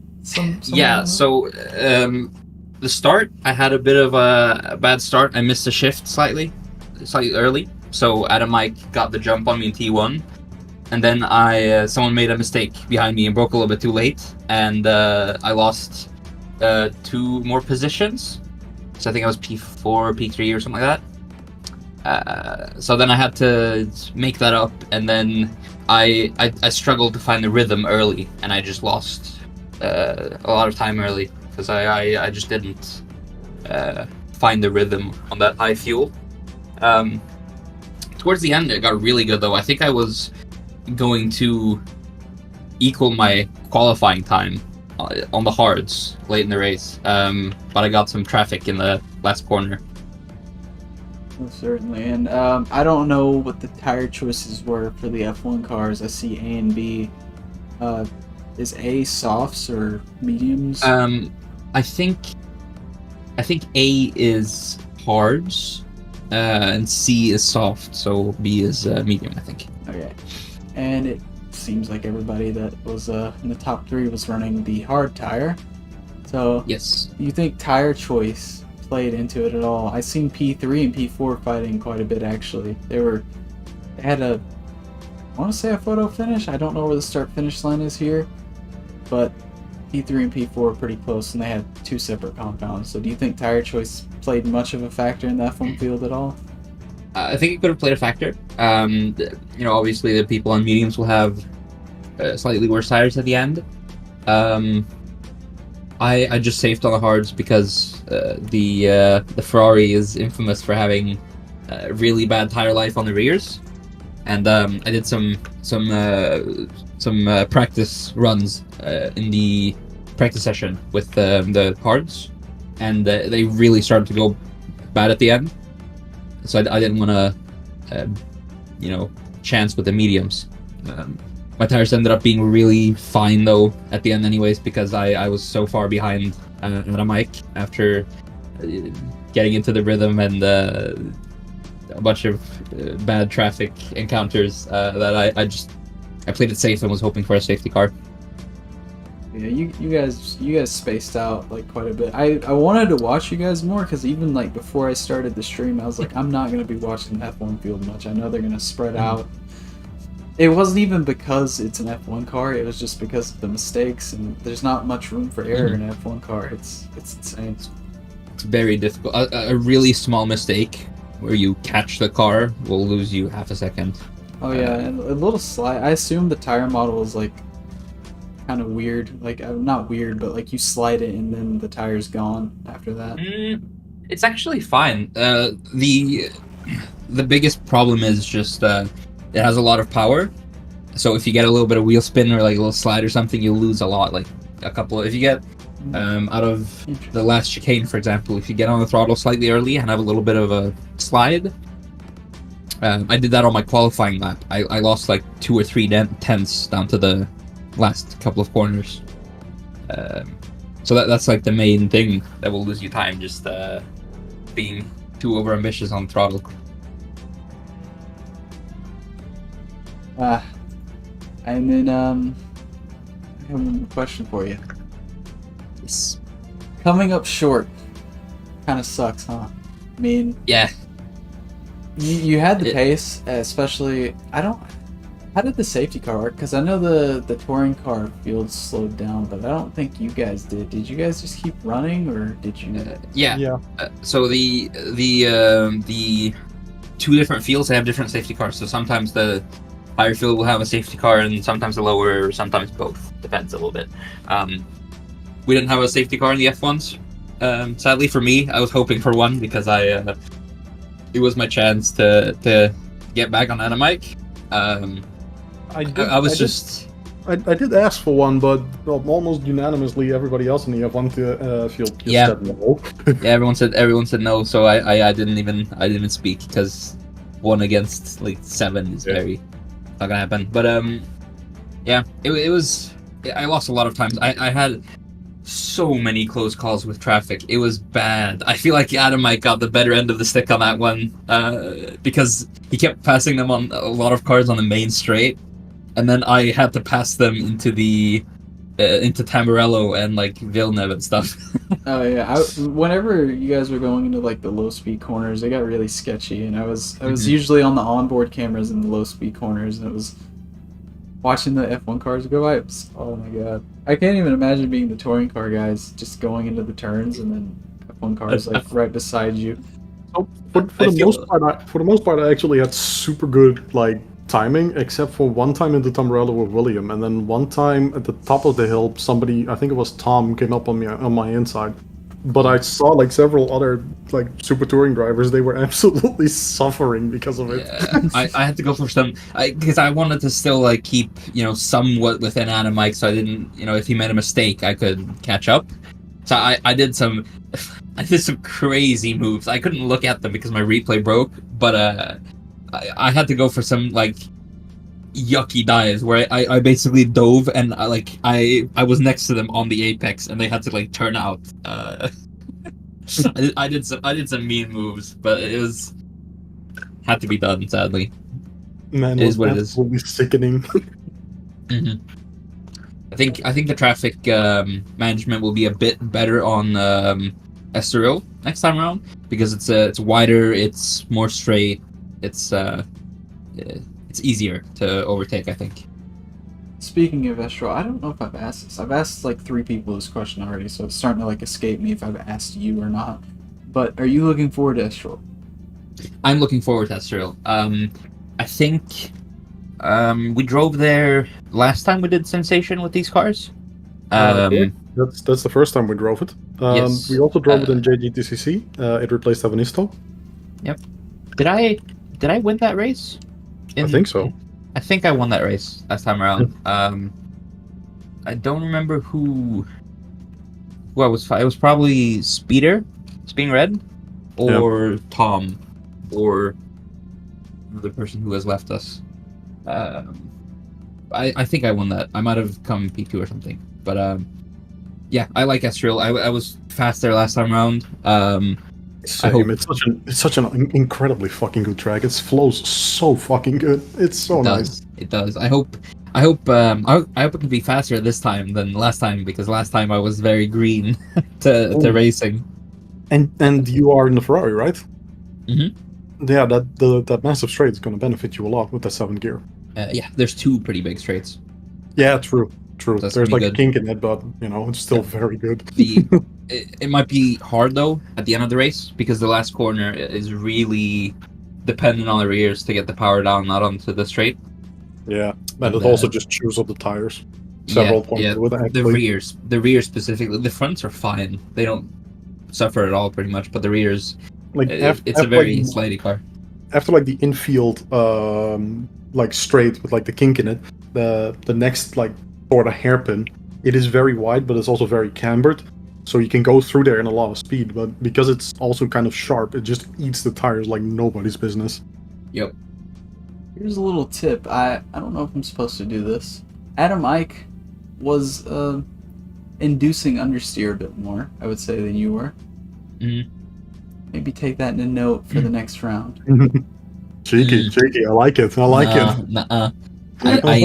Yeah. So the start, I had a bit of a bad start. I missed a shift slightly early. So Adam Mike got the jump on me in T1, and then someone made a mistake behind me and broke a little bit too late, and I lost 2 more positions. So I think I was P4, P3 or something like that. So then I had to make that up, and then I struggled to find the rhythm early, and I just lost a lot of time early because I just didn't find the rhythm on that high fuel. Towards the end, it got really good though. I think I was going to equal my qualifying time on the hards late in the race, but I got some traffic in the last corner. Well, certainly, and I don't know what the tire choices were for the F1 cars. I see A and B. Is A softs or mediums? I think A is hards, and C is soft, so B is medium, I think. Okay, and it seems like everybody that was in the top 3 was running the hard tire. So Yes. you think tire choice played into it at all? I seen P3 and P4 fighting quite a bit actually. They had I want to say a photo finish. I don't know where the start finish line is here, but P3 and P4 are pretty close, and they had 2 separate compounds. So do you think tire choice played much of a factor in the F1 field at all? I think it could have played a factor. Obviously the people on mediums will have slightly worse tires at the end. I just saved on the hards because the Ferrari is infamous for having really bad tire life on the rears, and I did some practice runs in the practice session with the hards, and they really started to go bad at the end. So I didn't want to, chance with the mediums. My tires ended up being really fine though at the end, anyways, because I was so far behind Adam Mike after getting into the rhythm and a bunch of bad traffic encounters that I played it safe and was hoping for a safety car. Yeah, you guys spaced out like quite a bit. I wanted to watch you guys more because even like before I started the stream, I was like, I'm not gonna be watching the F1 field much. I know they're gonna spread out. It wasn't even because it's an F1 car. It was just because of the mistakes, and there's not much room for error in an F1 car. It's insane. It's very difficult. A really small mistake where you catch the car will lose you half a second. Oh yeah, and a little slide. I assume the tire model is like kind of weird. Like not weird, but like you slide it and then the tire's gone after that. It's actually fine. The biggest problem is just it has a lot of power. So if you get a little bit of wheel spin or like a little slide or something, you'll lose a lot. Like a couple. If you get out of the last chicane, for example, if you get on the throttle slightly early and have a little bit of a slide. I did that on my qualifying lap. I lost like 2 or 3 tenths down to the last couple of corners. So that's like the main thing that will lose you time, just being too overambitious on throttle. And then I have one question for you. Yes. Coming up short kind of sucks, huh? I mean, yeah. You had the pace, especially. How did the safety car work? Because I know the touring car field slowed down, but I don't think you guys did. Did you guys just keep running, or did you? Yeah. So the 2 different fields, they have different safety cars. So sometimes the higher field will have a safety car, and sometimes the lower, or sometimes both. Depends a little bit. We didn't have a safety car in the F1s. Sadly for me, I was hoping for one because it was my chance to get back on Anamike. I did ask for one, but almost unanimously everybody else in the F1 field just said no. Yeah, everyone said no, so I didn't even speak because 1 against like 7 is very not gonna happen. But it was. I lost a lot of times. I had so many close calls with traffic. It was bad. I feel like Adamite got the better end of the stick on that one because he kept passing them on a lot of cars on the main straight, and then I had to pass them into the into Tamburello and like Villeneuve and stuff. Oh yeah, whenever you guys were going into like the low speed corners, it got really sketchy, and I was usually on the onboard cameras in the low speed corners, and it was watching the F1 cars go by. Oh my god, I can't even imagine being the touring car guys just going into the turns and then F1 cars like right beside you. So for the most part, I actually had super good like timing, except for one time into Tamburello with William, and then one time at the top of the hill, somebody, I think it was Tom, came up on me on my inside. But I saw like several other like super touring drivers; they were absolutely suffering because of it. Yeah, I had to go for some because I wanted to still like keep somewhat within Anamike, so I didn't if he made a mistake I could catch up. So I did some crazy moves. I couldn't look at them because my replay broke, but I had to go for some like yucky dives where I basically dove and I was next to them on the apex and they had to like turn out. I did some mean moves, but it was had to be done. Sadly, man, it is what it is. Will be sickening. Mm-hmm. I think the traffic management will be a bit better on Estoril next time around because it's wider, it's more straight, it's easier to overtake, I think. Speaking of Estoril, I don't know if I've asked this. I've asked like 3 people this question already, so it's starting to like escape me if I've asked you or not. But are you looking forward to Estoril? I'm looking forward to Estoril. I think we drove there last time we did Sennsation with these cars. That's the first time we drove it. Yes. We also drove it in GTCC. It replaced Avenisto. Yep. Did I win that race? I think so. I think I won that race last time around. I don't remember who I was. It was probably Speeder, Spin Red, or Tom, or the person who has left us. I think I won that. I might have come P2 or something. But yeah, I like Estoril. I was fast there last time around. It's such an incredibly fucking good track. It flows so fucking good. It's so nice. It does. I hope I hope it can be faster this time than last time, because last time I was very green to racing. And you are in the Ferrari, right? Mhm. Yeah, that massive straight is going to benefit you a lot with the 7th gear. Yeah, there's 2 pretty big straights. Yeah, true. That's There's like pretty a kink in it, but it's still very good. It might be hard though at the end of the race, because the last corner is really dependent on the rears to get the power down, not onto the straight. Yeah, and it also just chews up the tires. Several points with it. The rears specifically. The fronts are fine; they don't suffer at all, pretty much. But the rears, like it's a very slidey car. After like the infield, like straight with like the kink in it, the next like sort of hairpin, it is very wide, but it's also very cambered. So you can go through there in a lot of speed, but because it's also kind of sharp, it just eats the tires like nobody's business. Yep. Here's a little tip. I don't know if I'm supposed to do this. Adam Ike was inducing understeer a bit more, I would say, than you were. Mm-hmm. Maybe take that in note for the next round. Cheeky. I like it. Nuh-uh. I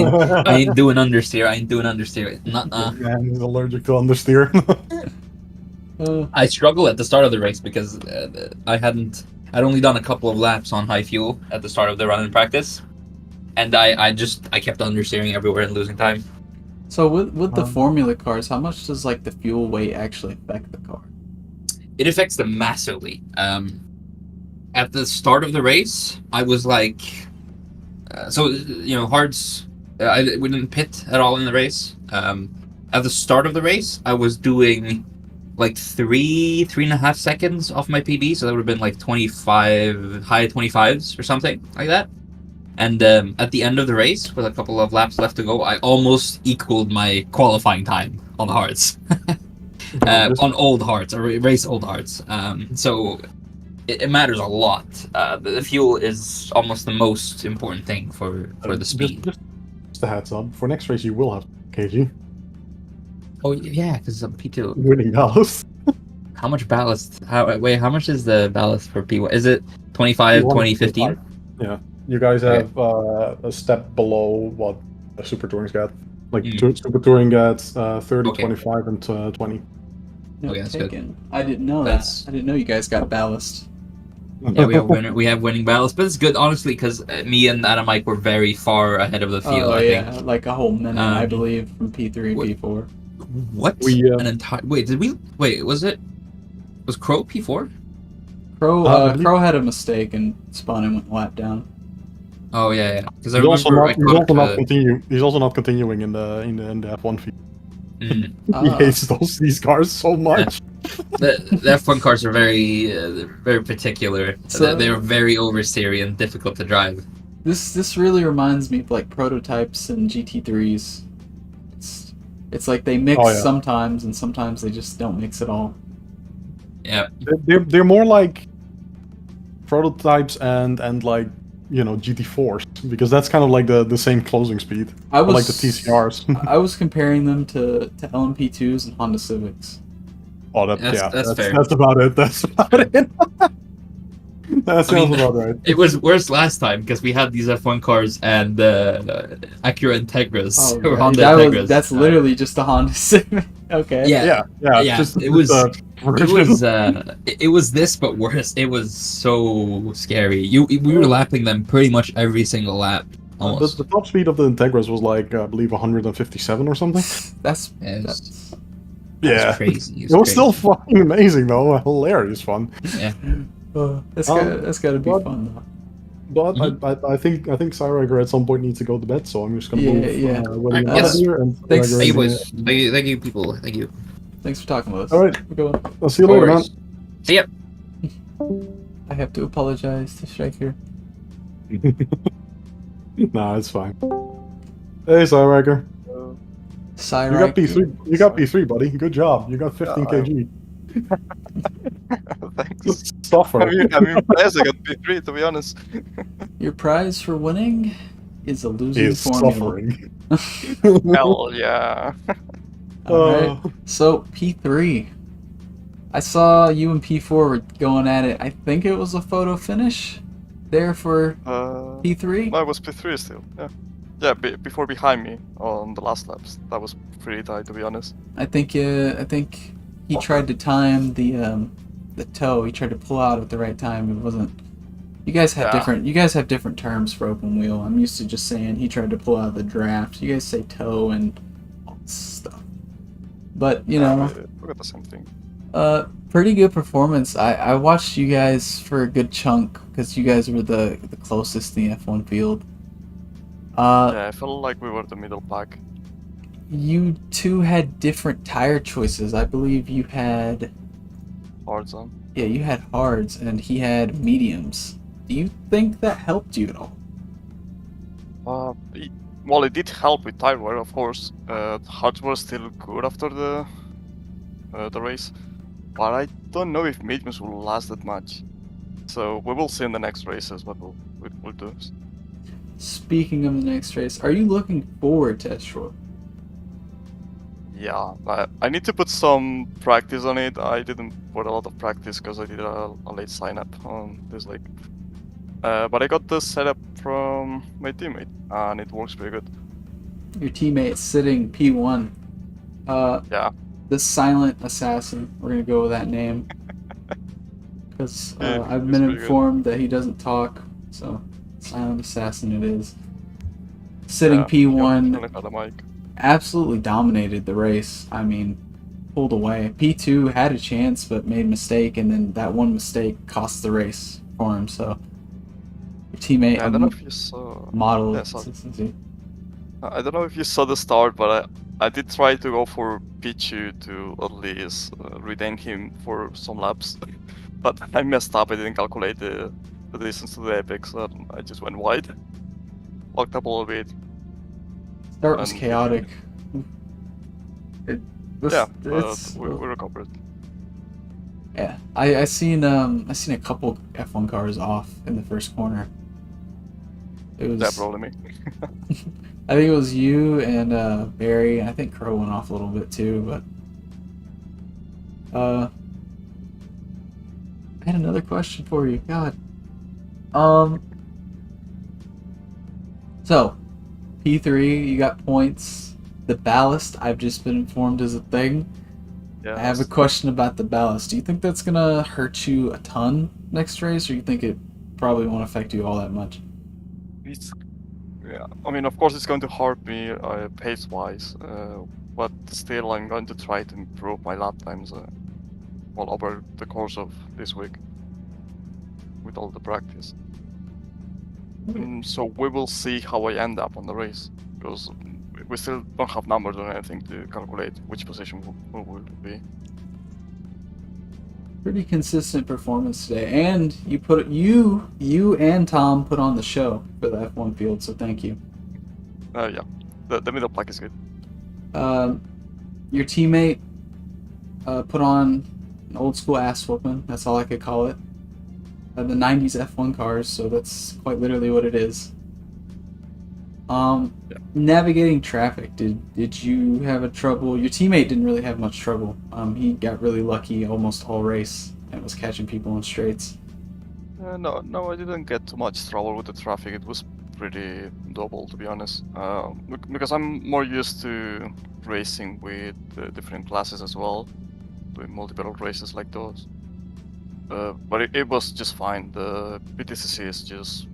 ain't doing understeer. Nuh-uh. Man, he's allergic to understeer. I struggle at the start of the race because I'd only done a couple of laps on high fuel at the start of the run in practice, and I kept understeering everywhere and losing time. So with the formula cars, how much does like the fuel weight actually affect the car? It affects them massively. At the start of the race, I was like, hards. We didn't pit at all in the race. At the start of the race, I was doing like 3.5 seconds off my PB, so that would have been like 25, high 25s or something like that. And at the end of the race, with a couple of laps left to go, I almost equaled my qualifying time on the hards. On old hards, or race old hards. So it matters a lot. The fuel is almost the most important thing for the speed. Just a heads up. For next race, you will have kg. Oh yeah, because I'm P2. Winning ballast. How much ballast? How much is the ballast for P1? Is it 25, 20, 15? Yeah. You guys have a step below what a Super Touring's got. Like Super Touring gets 30, 25, and 20. No, Okay, that's good. I didn't know that. I didn't know you guys got ballast. Yeah, we have winning ballast, but it's good honestly because me and Adam Mike were very far ahead of the field. I think. Like a whole minute, I believe, from P3 and P4. What? An entire wait? Was Crow P4? Crow had a mistake and spun and went lap down. Oh yeah. Because he's also not continuing in the F1 field. He hates these cars so much. The F1 cars are very particular. So, they're very oversteery and difficult to drive. This really reminds me of like prototypes and GT3s. It's like they mix sometimes, and sometimes they just don't mix at all. Yeah, they're more like prototypes and like GT4s, because that's kind of like the same closing speed. Like the TCRs. I was comparing them to LMP2s and Honda Civics. Oh, that's fair. That's about it. That sounds about right. It was worse last time because we had these F1 cars and Acura Integras or Honda Integras. That's literally just a Honda Civic. Okay. Yeah. Just, it was this, but worse. It was so scary. We were lapping them pretty much every single lap. Almost. The top speed of the Integras was like I believe 157 or something. That's crazy. It was still fucking amazing though. Hilarious fun. Yeah. That's gotta be fun though. But I think Cyrager at some point needs to go to bed, so I'm just gonna move out of here. And thanks, thank you, boys. Thank you, people. Thank you. Thanks for talking with us. All right, I'll see you later, man. See ya. I have to apologize to Striker. Nah, it's fine. Hey, Cyrager. You got P3, buddy. Good job. You got 15 kg. Thanks. Suffer. I'm impressed I got P3, to be honest. Your prize for winning is a losing formula. Hell yeah. Alright, so P3. I saw you and P4 were going at it. I think it was a photo finish there for P3? No, it was P3 still, yeah. Yeah, before behind me on the last laps. That was pretty tight, to be honest. I think he tried to time the toe. He tried to pull out at the right time. It wasn't. You guys have different terms for open wheel. I'm used to just saying he tried to pull out of the draft. You guys say toe and all this stuff. But you know, we got the same thing. Pretty good performance. I watched you guys for a good chunk because you guys were the closest in the F1 field. Yeah, I felt like we were the middle pack. You two had different tire choices. I believe you had Hards on. Yeah, you had hards and he had mediums. Do you think that helped you at all? Well, it did help with tire wear, of course. Hards were still good after the race, but I don't know if mediums will last that much. So we will see in the next races what we'll do. Speaking of the next race, are you looking forward to S-Short? Yeah, I need to put some practice on it. I didn't put a lot of practice because I did a late sign up on this league. But I got the setup from my teammate, and it works pretty good. Your teammate's sitting P1. Yeah. The Silent Assassin. We're gonna go with that name because I've been informed that he doesn't talk. So Silent Assassin it is. Sitting P1. Absolutely dominated the race. I mean, pulled away. P2 had a chance but made a mistake, and then that one mistake cost the race for him. So your teammate, I don't know if you saw model of consistency. I don't know if you saw the start, but I did try to go for P2 to at least retain him for some laps, but I messed up. I didn't calculate the distance to the apex, and I just went wide, walked up a little bit. Start was chaotic. We recovered. Yeah, I seen a couple F1 cars off in the first corner. It was probably me. I think it was you and Barry. I think Crow went off a little bit too, but I had another question for you. God. So P3, you got points. The ballast, I've just been informed, is a thing. Yeah. I have a question about the ballast. Do you think that's gonna hurt you a ton next race, or you think it probably won't affect you all that much? Yeah, I mean, of course, it's going to hurt me pace-wise, but still, I'm going to try to improve my lap times over the course of this week with all the practice. So we will see how I end up on the race, because we still don't have numbers or anything to calculate which position we will be. Pretty consistent performance today, and you and Tom put on the show for the F1 field, so thank you. Yeah, the middle pack is good. Your teammate put on an old school ass whooping. That's all I could call it. The 90s F1 cars, so that's quite literally what it is. Navigating traffic, did you have a trouble? Your teammate didn't really have much trouble. He got really lucky almost all race and was catching people in straights. No, I didn't get too much trouble with the traffic. It was pretty doable, to be honest. Because I'm more used to racing with different classes as well, doing multiple races like those. But it was just fine. The GTCCs just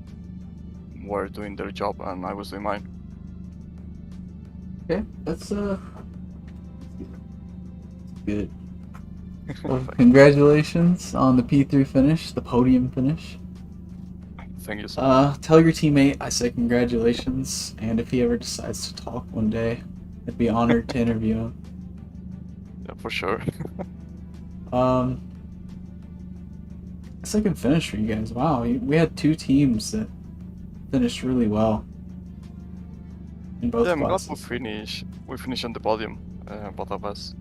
were doing their job, and I was doing mine. Okay, that's good. Well, congratulations on the P3 finish, the podium finish. Thank you so much. Tell your teammate I say congratulations, and if he ever decides to talk one day, I'd be honored to interview him. Yeah, for sure. Second finish for you guys. Wow, we had two teams that finished really well in both classes. We finished on the podium, both of us.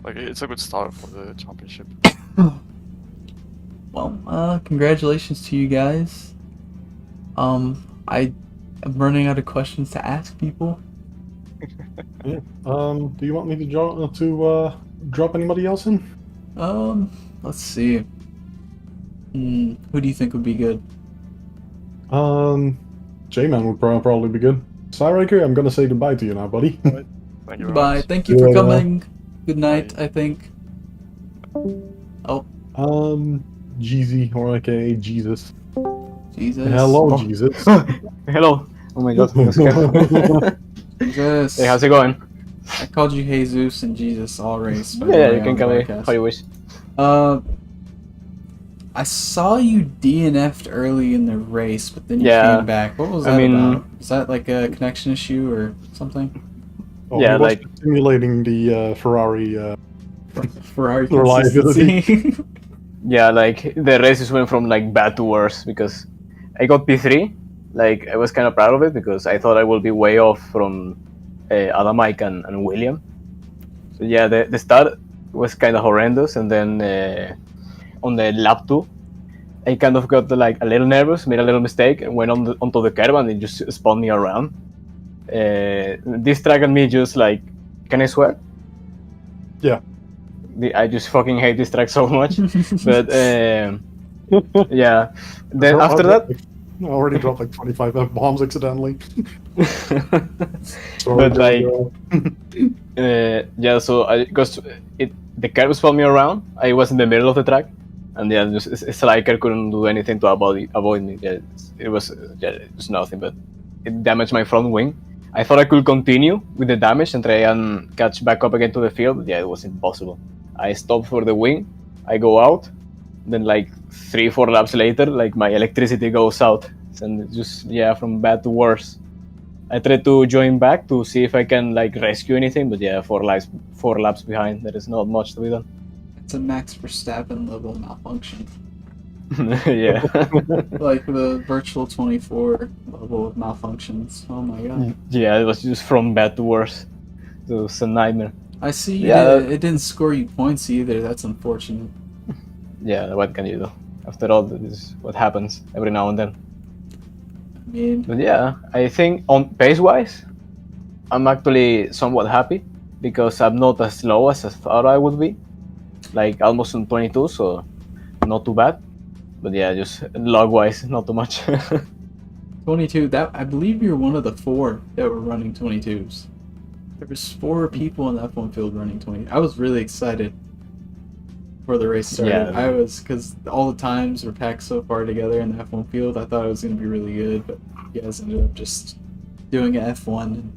Like, it's a good start for the championship. Well, congratulations to you guys. I am running out of questions to ask people. Yeah. Do you want me to drop anybody else in? Let's see. Who do you think would be good? J-Man would probably be good. Cyraker, I'm gonna say goodbye to you now, buddy. Thank you very Goodbye. much. Thank you for Yeah. coming. Good night, I think. Oh, Jeezy, or aka Jesus. Jesus. Hello, Oh. Jesus. Hello. Oh my god. I'm scared. Jesus. Hey, how's it going? I called you Jesus and Jesus all race. by the Yeah, way, you can on the call me broadcast. how you wish. I saw you DNF'd early in the race, but then you Yeah. came back. What was I that mean- about? Is that like a connection issue or something? Oh, Yeah, he was like- simulating the Ferrari. Ferrari Reliability. consistency. Yeah, like the races went from like bad to worse because I got P3. Like I was kind of proud of it because I thought I would be way off from Adam, Mike, and William. So yeah, the start was kind of horrendous, and then on the lap 2, I kind of got like a little nervous, made a little mistake, and went onto the curb, and it just spun me around. This track and me just like, can I swear? Yeah. I just fucking hate this track so much. But yeah, then after that, I already dropped like 25 F-bombs accidentally. Sorry, But, like, girl. yeah, so the curve spun me around. I was in the middle of the track, and yeah, Striker couldn't do anything to avoid me. Yeah, it was nothing, but it damaged my front wing. I thought I could continue with the damage and try and catch back up again to the field, but yeah, it was impossible. I stopped for the wing, I go out, then like 3-4 laps later, like my electricity goes out, and it's just, yeah, from bad to worse. I tried to join back to see if I can like rescue anything, but yeah, 4 laps behind. There is not much to be done. It's a Max Verstappen level malfunction. Yeah. Like the virtual 24 level of malfunctions. Oh my god. Yeah, it was just from bad to worse. It was a nightmare. I see Yeah. it didn't score you points either. That's unfortunate. Yeah, what can you do? After all, this is what happens every now and then. I mean, But yeah, I think on pace-wise, I'm actually somewhat happy because I'm not as slow as I thought I would be. Like almost on 22, so not too bad. But yeah, just log-wise, not too much. 22. That I believe you're one of the 4 that were running 22s. There was 4 people in the F1 field running 20. I was really excited before the race started. Yeah. I was, because all the times were packed so far together in the F1 field. I thought it was going to be really good, but you guys ended up just doing an F1.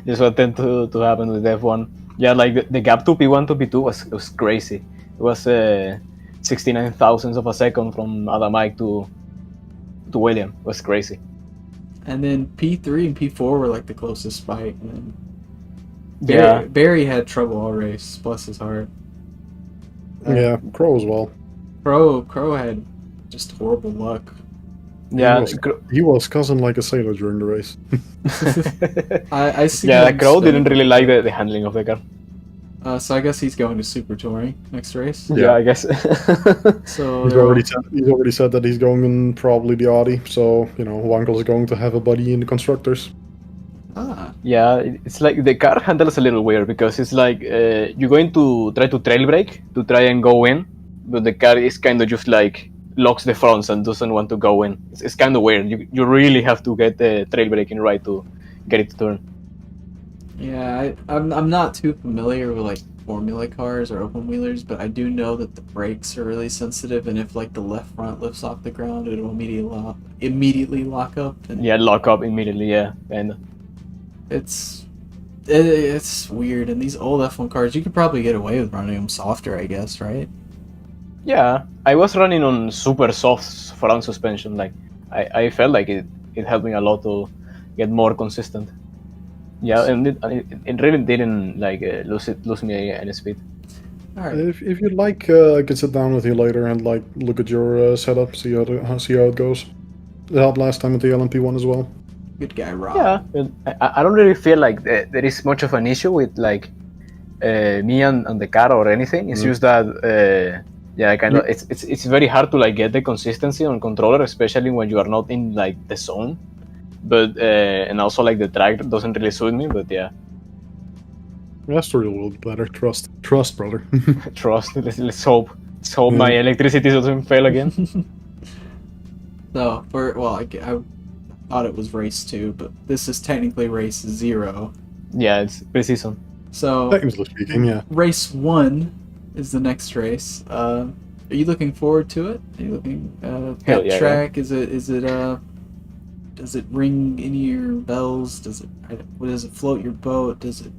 Just what tend to happen with F1. Yeah, like the gap to P1 to P2 was crazy. It was 69 thousandths of a second from Adam Mike to William. It was crazy. And then P3 and P4 were like the closest fight. And then Yeah. Barry had trouble all race, bless his heart. Yeah, Crow as well. Crow had just horrible luck. Yeah, He was cousin like a sailor during the race. I see. yeah. him Crow spin. didn't really like the handling of the car. So I guess he's going to Super Touring next race. Yeah, I guess. So He's they're all- already said that he's going in probably the Audi. So Wankel's going to have a buddy in the constructors. Yeah, it's like the car handle is a little weird because it's like you're going to try to trail brake to try and go in, but the car is kind of just like locks the fronts and doesn't want to go in. It's kind of weird. You really have to get the trail braking right to get it to turn. Yeah, I'm not too familiar with like formula cars or open wheelers, but I do know that the brakes are really sensitive, and if like the left front lifts off the ground, it'll immediately lock up. And Yeah, lock up immediately. Yeah, and it's weird. And these old F1 cars, you could probably get away with running them softer, I guess, right? yeah, I was running on super soft front suspension. Like I felt like it helped me a lot to get more consistent. Yeah, and it really didn't like lose me any speed. All right. If you'd like, I could sit down with you later and like look at your setup, see how it goes. It helped last time at the LMP1 as well. Good guy, Rob. Yeah, I don't really feel like there is much of an issue with like me and the car or anything. It's just that yeah, kind of it's very hard to like get the consistency on controller, especially when you are not in like the zone. But and also like the track doesn't really suit me. But yeah, Asturial will be better. Trust, brother. trust. Let's hope. My electricity doesn't fail again. So I thought it was race 2, but this is technically race 0. Yeah, it's pre-season. So Technically speaking, yeah. race 1 is the next race. Are you looking forward to it? Are you looking Hell that yeah, track? Does it ring any of your bells? Does it float your boat? Is it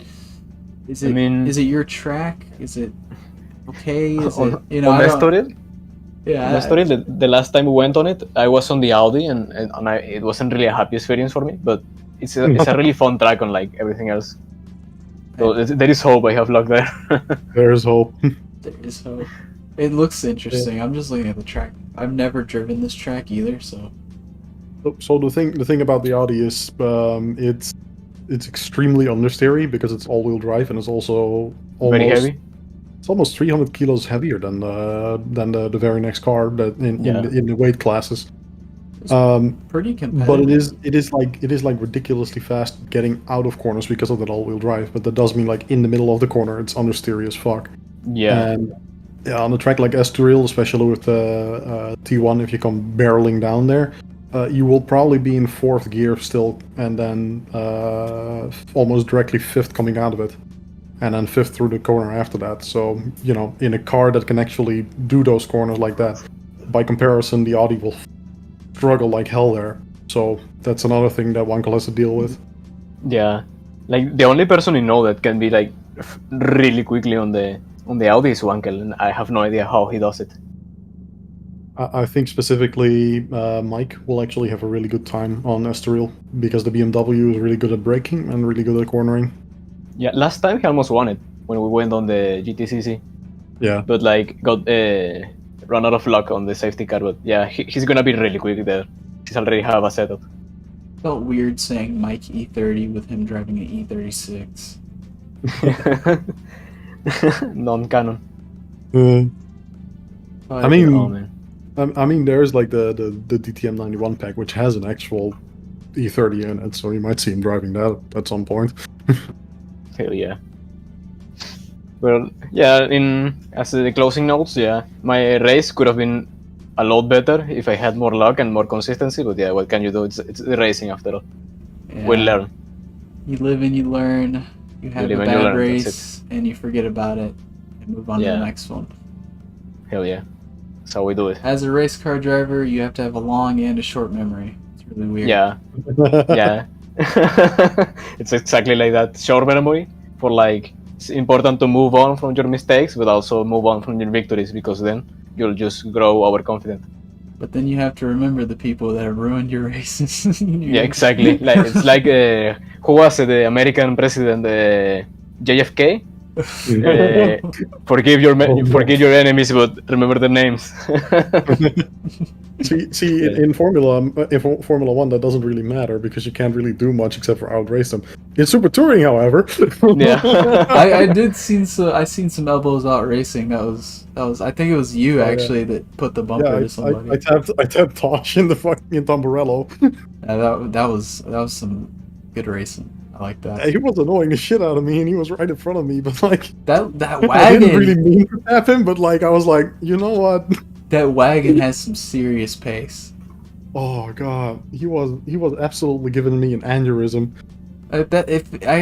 your track? Is it okay? Is it, you know, on I the don't- story, yeah, the story, the last time we went on it, I was on the Audi, and it wasn't really a happy experience for me. But it's a really fun track on like everything else. So there is hope. I have luck there. There's hope. there is hope. It looks interesting. I'm just looking at the track. I've never driven this track either, so. So the thing about the Audi is it's extremely understeery because it's all-wheel drive and it's also almost Very heavy. It's almost 300 kilos heavier than the very next car that in the weight classes. Pretty competitive. But it is like ridiculously fast getting out of corners because of that all-wheel drive. But that does mean like in the middle of the corner it's understeery as fuck. Yeah. And yeah, on a track like Estoril, especially with the T1, if you come barreling down there, you will probably be in 4th gear still, and then almost directly 5th coming out of it, and then 5th through the corner after that. So, you know, in a car that can actually do those corners like that, by comparison, the Audi will struggle like hell there. So that's another thing that Wankel has to deal with. Yeah, like the only person you know that can be like really quickly on the Audi is Wankel, and I have no idea how he does it. I think specifically Mike will actually have a really good time on Estoril because the BMW is really good at braking and really good at cornering. Yeah, last time he almost won it when we went on the GTCC. Yeah. But like got run out of luck on the safety car. But yeah, he's gonna be really quick there. He's already have a setup. Felt weird saying Mike E30 with him driving an E36. Non-canon. I mean, Oh, man. I mean, there's like the DTM 91 pack, which has an actual E30 in it, so you might see him driving that at some point. Hell yeah. Well, yeah, as the closing notes, yeah, my race could have been a lot better if I had more luck and more consistency, but yeah, what can you do? It's the racing after all. Yeah. We'll learn. You live and you learn. You have live a and you bad learn, that's race, and you forget about it, and move on to Yeah. the next one. Hell yeah. That's how we do it. As a race car driver, you have to have a long and a short memory. It's really weird. Yeah. Yeah. It's exactly like that. Short memory for like, it's important to move on from your mistakes, but also move on from your victories, because then you'll just grow overconfident. But then you have to remember the people that have ruined your races. Yeah, exactly. Like it's like who was it? The American president, JFK. Forgive your enemies, but remember their names. See, in Formula 1, that doesn't really matter because you can't really do much except for outrace them. In Super Touring, however, Yeah. I seen some elbows out racing. That was I think it was you actually that put the bumper yeah, to somebody. I tapped Tosh in the fucking Tamburello. Yeah, that was some good racing. I like that. He was annoying the shit out of me, and he was right in front of me. But like That I wagon, didn't really mean to tap him, but like I was like, you know what? that wagon has some serious pace. Oh god, he was absolutely giving me an aneurysm. I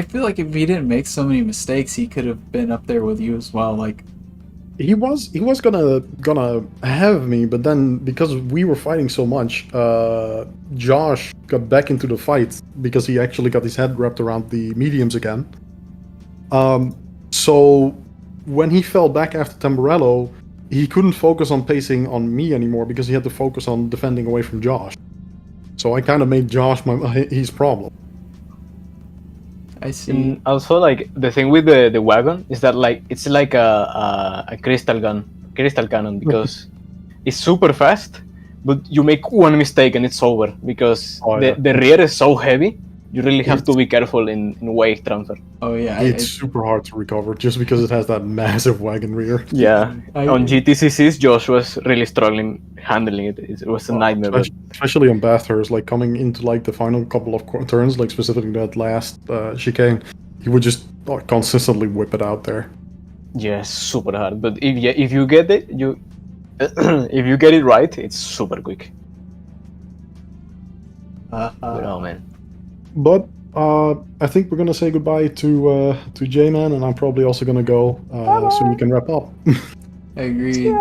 feel like if he didn't make so many mistakes, he could have been up there with you as well. Like He was gonna have me, but then because we were fighting so much, Josh got back into the fight because he actually got his head wrapped around the mediums again. So when he fell back after Tamburello, he couldn't focus on pacing on me anymore because he had to focus on defending away from Josh. So I kind of made Josh his problem. I see. And also, like the thing with the wagon is that like it's like a crystal cannon because it's super fast, but you make one mistake and it's over because the rear is so heavy. You really have to be careful in weight transfer. Oh yeah, It's super hard to recover just because it has that massive wagon rear. Yeah, on GTCCs, Josh was really struggling handling it. It was a nightmare. But Especially on Bathurst, like coming into like the final couple of turns, like specifically that last chicane, he would just consistently whip it out there. yeah, super hard. But if you get it, if you get it right, it's super quick. Man. But I think we're gonna say goodbye to J-Man, and I'm probably also gonna go so you can wrap up. I agree.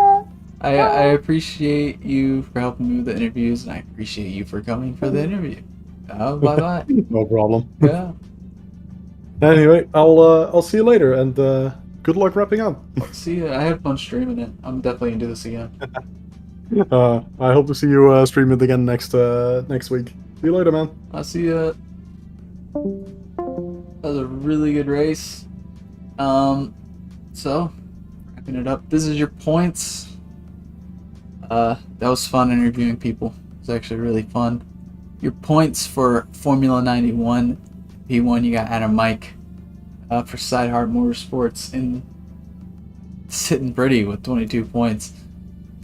I appreciate you for helping me with the interviews, and I appreciate you for coming for the interview. Bye bye. No problem. Yeah. Anyway, I'll see you later, and good luck wrapping up. See ya. I had fun streaming it. I'm definitely gonna do this again. I hope to see you stream it again next week. See you later, man. I'll see ya. That was a really good race. So wrapping it up. This is your points. That was fun interviewing people. It was actually really fun. Your points for Formula 91 P1, you got Adam Mike for Sideheart Motorsports in sitting pretty with 22 points.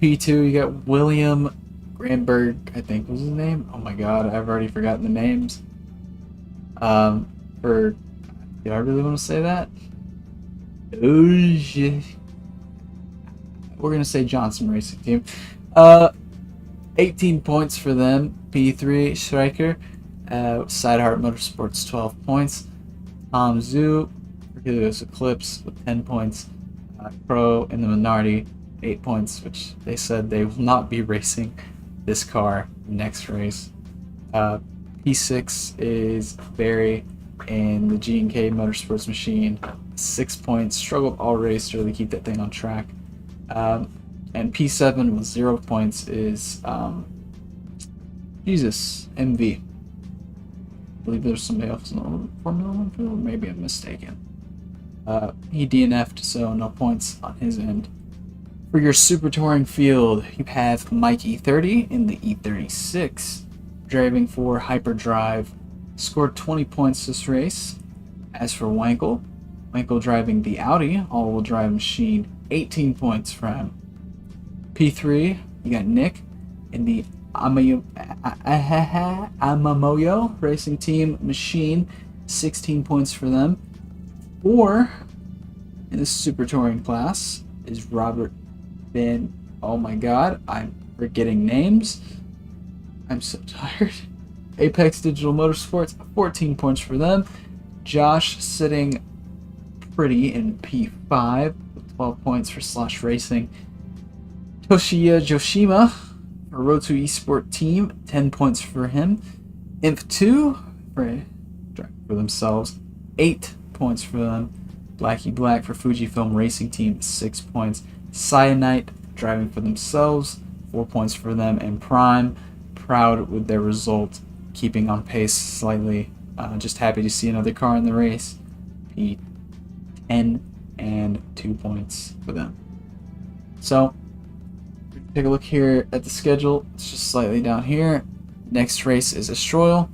P2, you got William Granberg, I think was his name. Oh my god, I've already forgotten the names. Do I really want to say that? Oh shit. We're gonna say Johnson Racing Team. 18 points for them. P3 Stryker, Sideheart Motorsports 12 points. Tom Zhu, Hercules Eclipse with 10 points. Pro in the Minardi 8 points, which they said they will not be racing this car next race. P6 is Barry in the G&K Motorsports machine, 6 points. Struggled all race to really keep that thing on track. And P7 with 0 points is Jesus MV. I believe there's somebody else in the Formula 1 field. Maybe I'm mistaken. He DNF'd, so no points on his end. For your Super Touring field, you have Mike E30 in the E36, driving for Hyperdrive. Scored 20 points this race. As for Wankel driving the Audi all-wheel drive machine, 18 points for him. P3, you got Nick in the Amamoyo Racing Team machine, 16 points for them. 4 in the Super Touring class is Robert Van. Oh my god, I'm forgetting names. I'm so tired. Apex Digital Motorsports, 14 points for them. Josh sitting pretty in P5 with 12 points for Slosh Racing. Toshiya Joshima for Roto Esport Team, 10 points for him. Imp2 for themselves, 8 points for them. Blackie Black for Fujifilm Racing Team, 6 points. Cyanite driving for themselves, 4 points for them. And Prime, proud with their result, keeping on pace slightly. Just happy to see another car in the race. P10 and 2 points for them. So, take a look here at the schedule. It's just slightly down here. Next race is Estroil.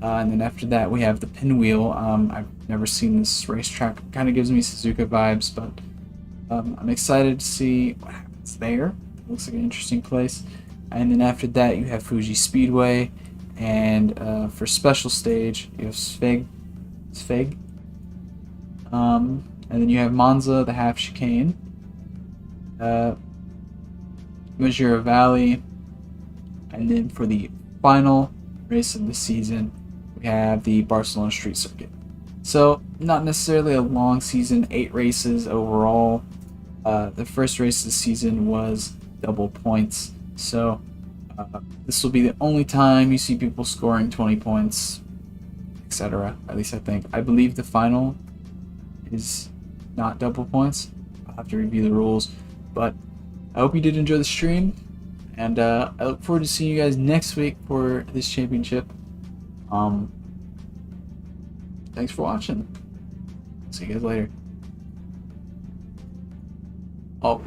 And then after that, we have the Pinwheel. I've never seen this racetrack. Kind of gives me Suzuka vibes, but I'm excited to see what happens there. Looks like an interesting place. And then after that, you have Fuji Speedway. And for special stage, you have Sveg. And then you have Monza, the half chicane. Missouri Valley. And then for the final race of the season, we have the Barcelona Street Circuit. So, not necessarily a long season, 8 races overall. The first race of the season was double points. So, this will be the only time you see people scoring 20 points, etc. At least I think. I believe the final is not double points. I'll have to review the rules. But I hope you did enjoy the stream. And I look forward to seeing you guys next week for this championship. Thanks for watching. See you guys later. Oh.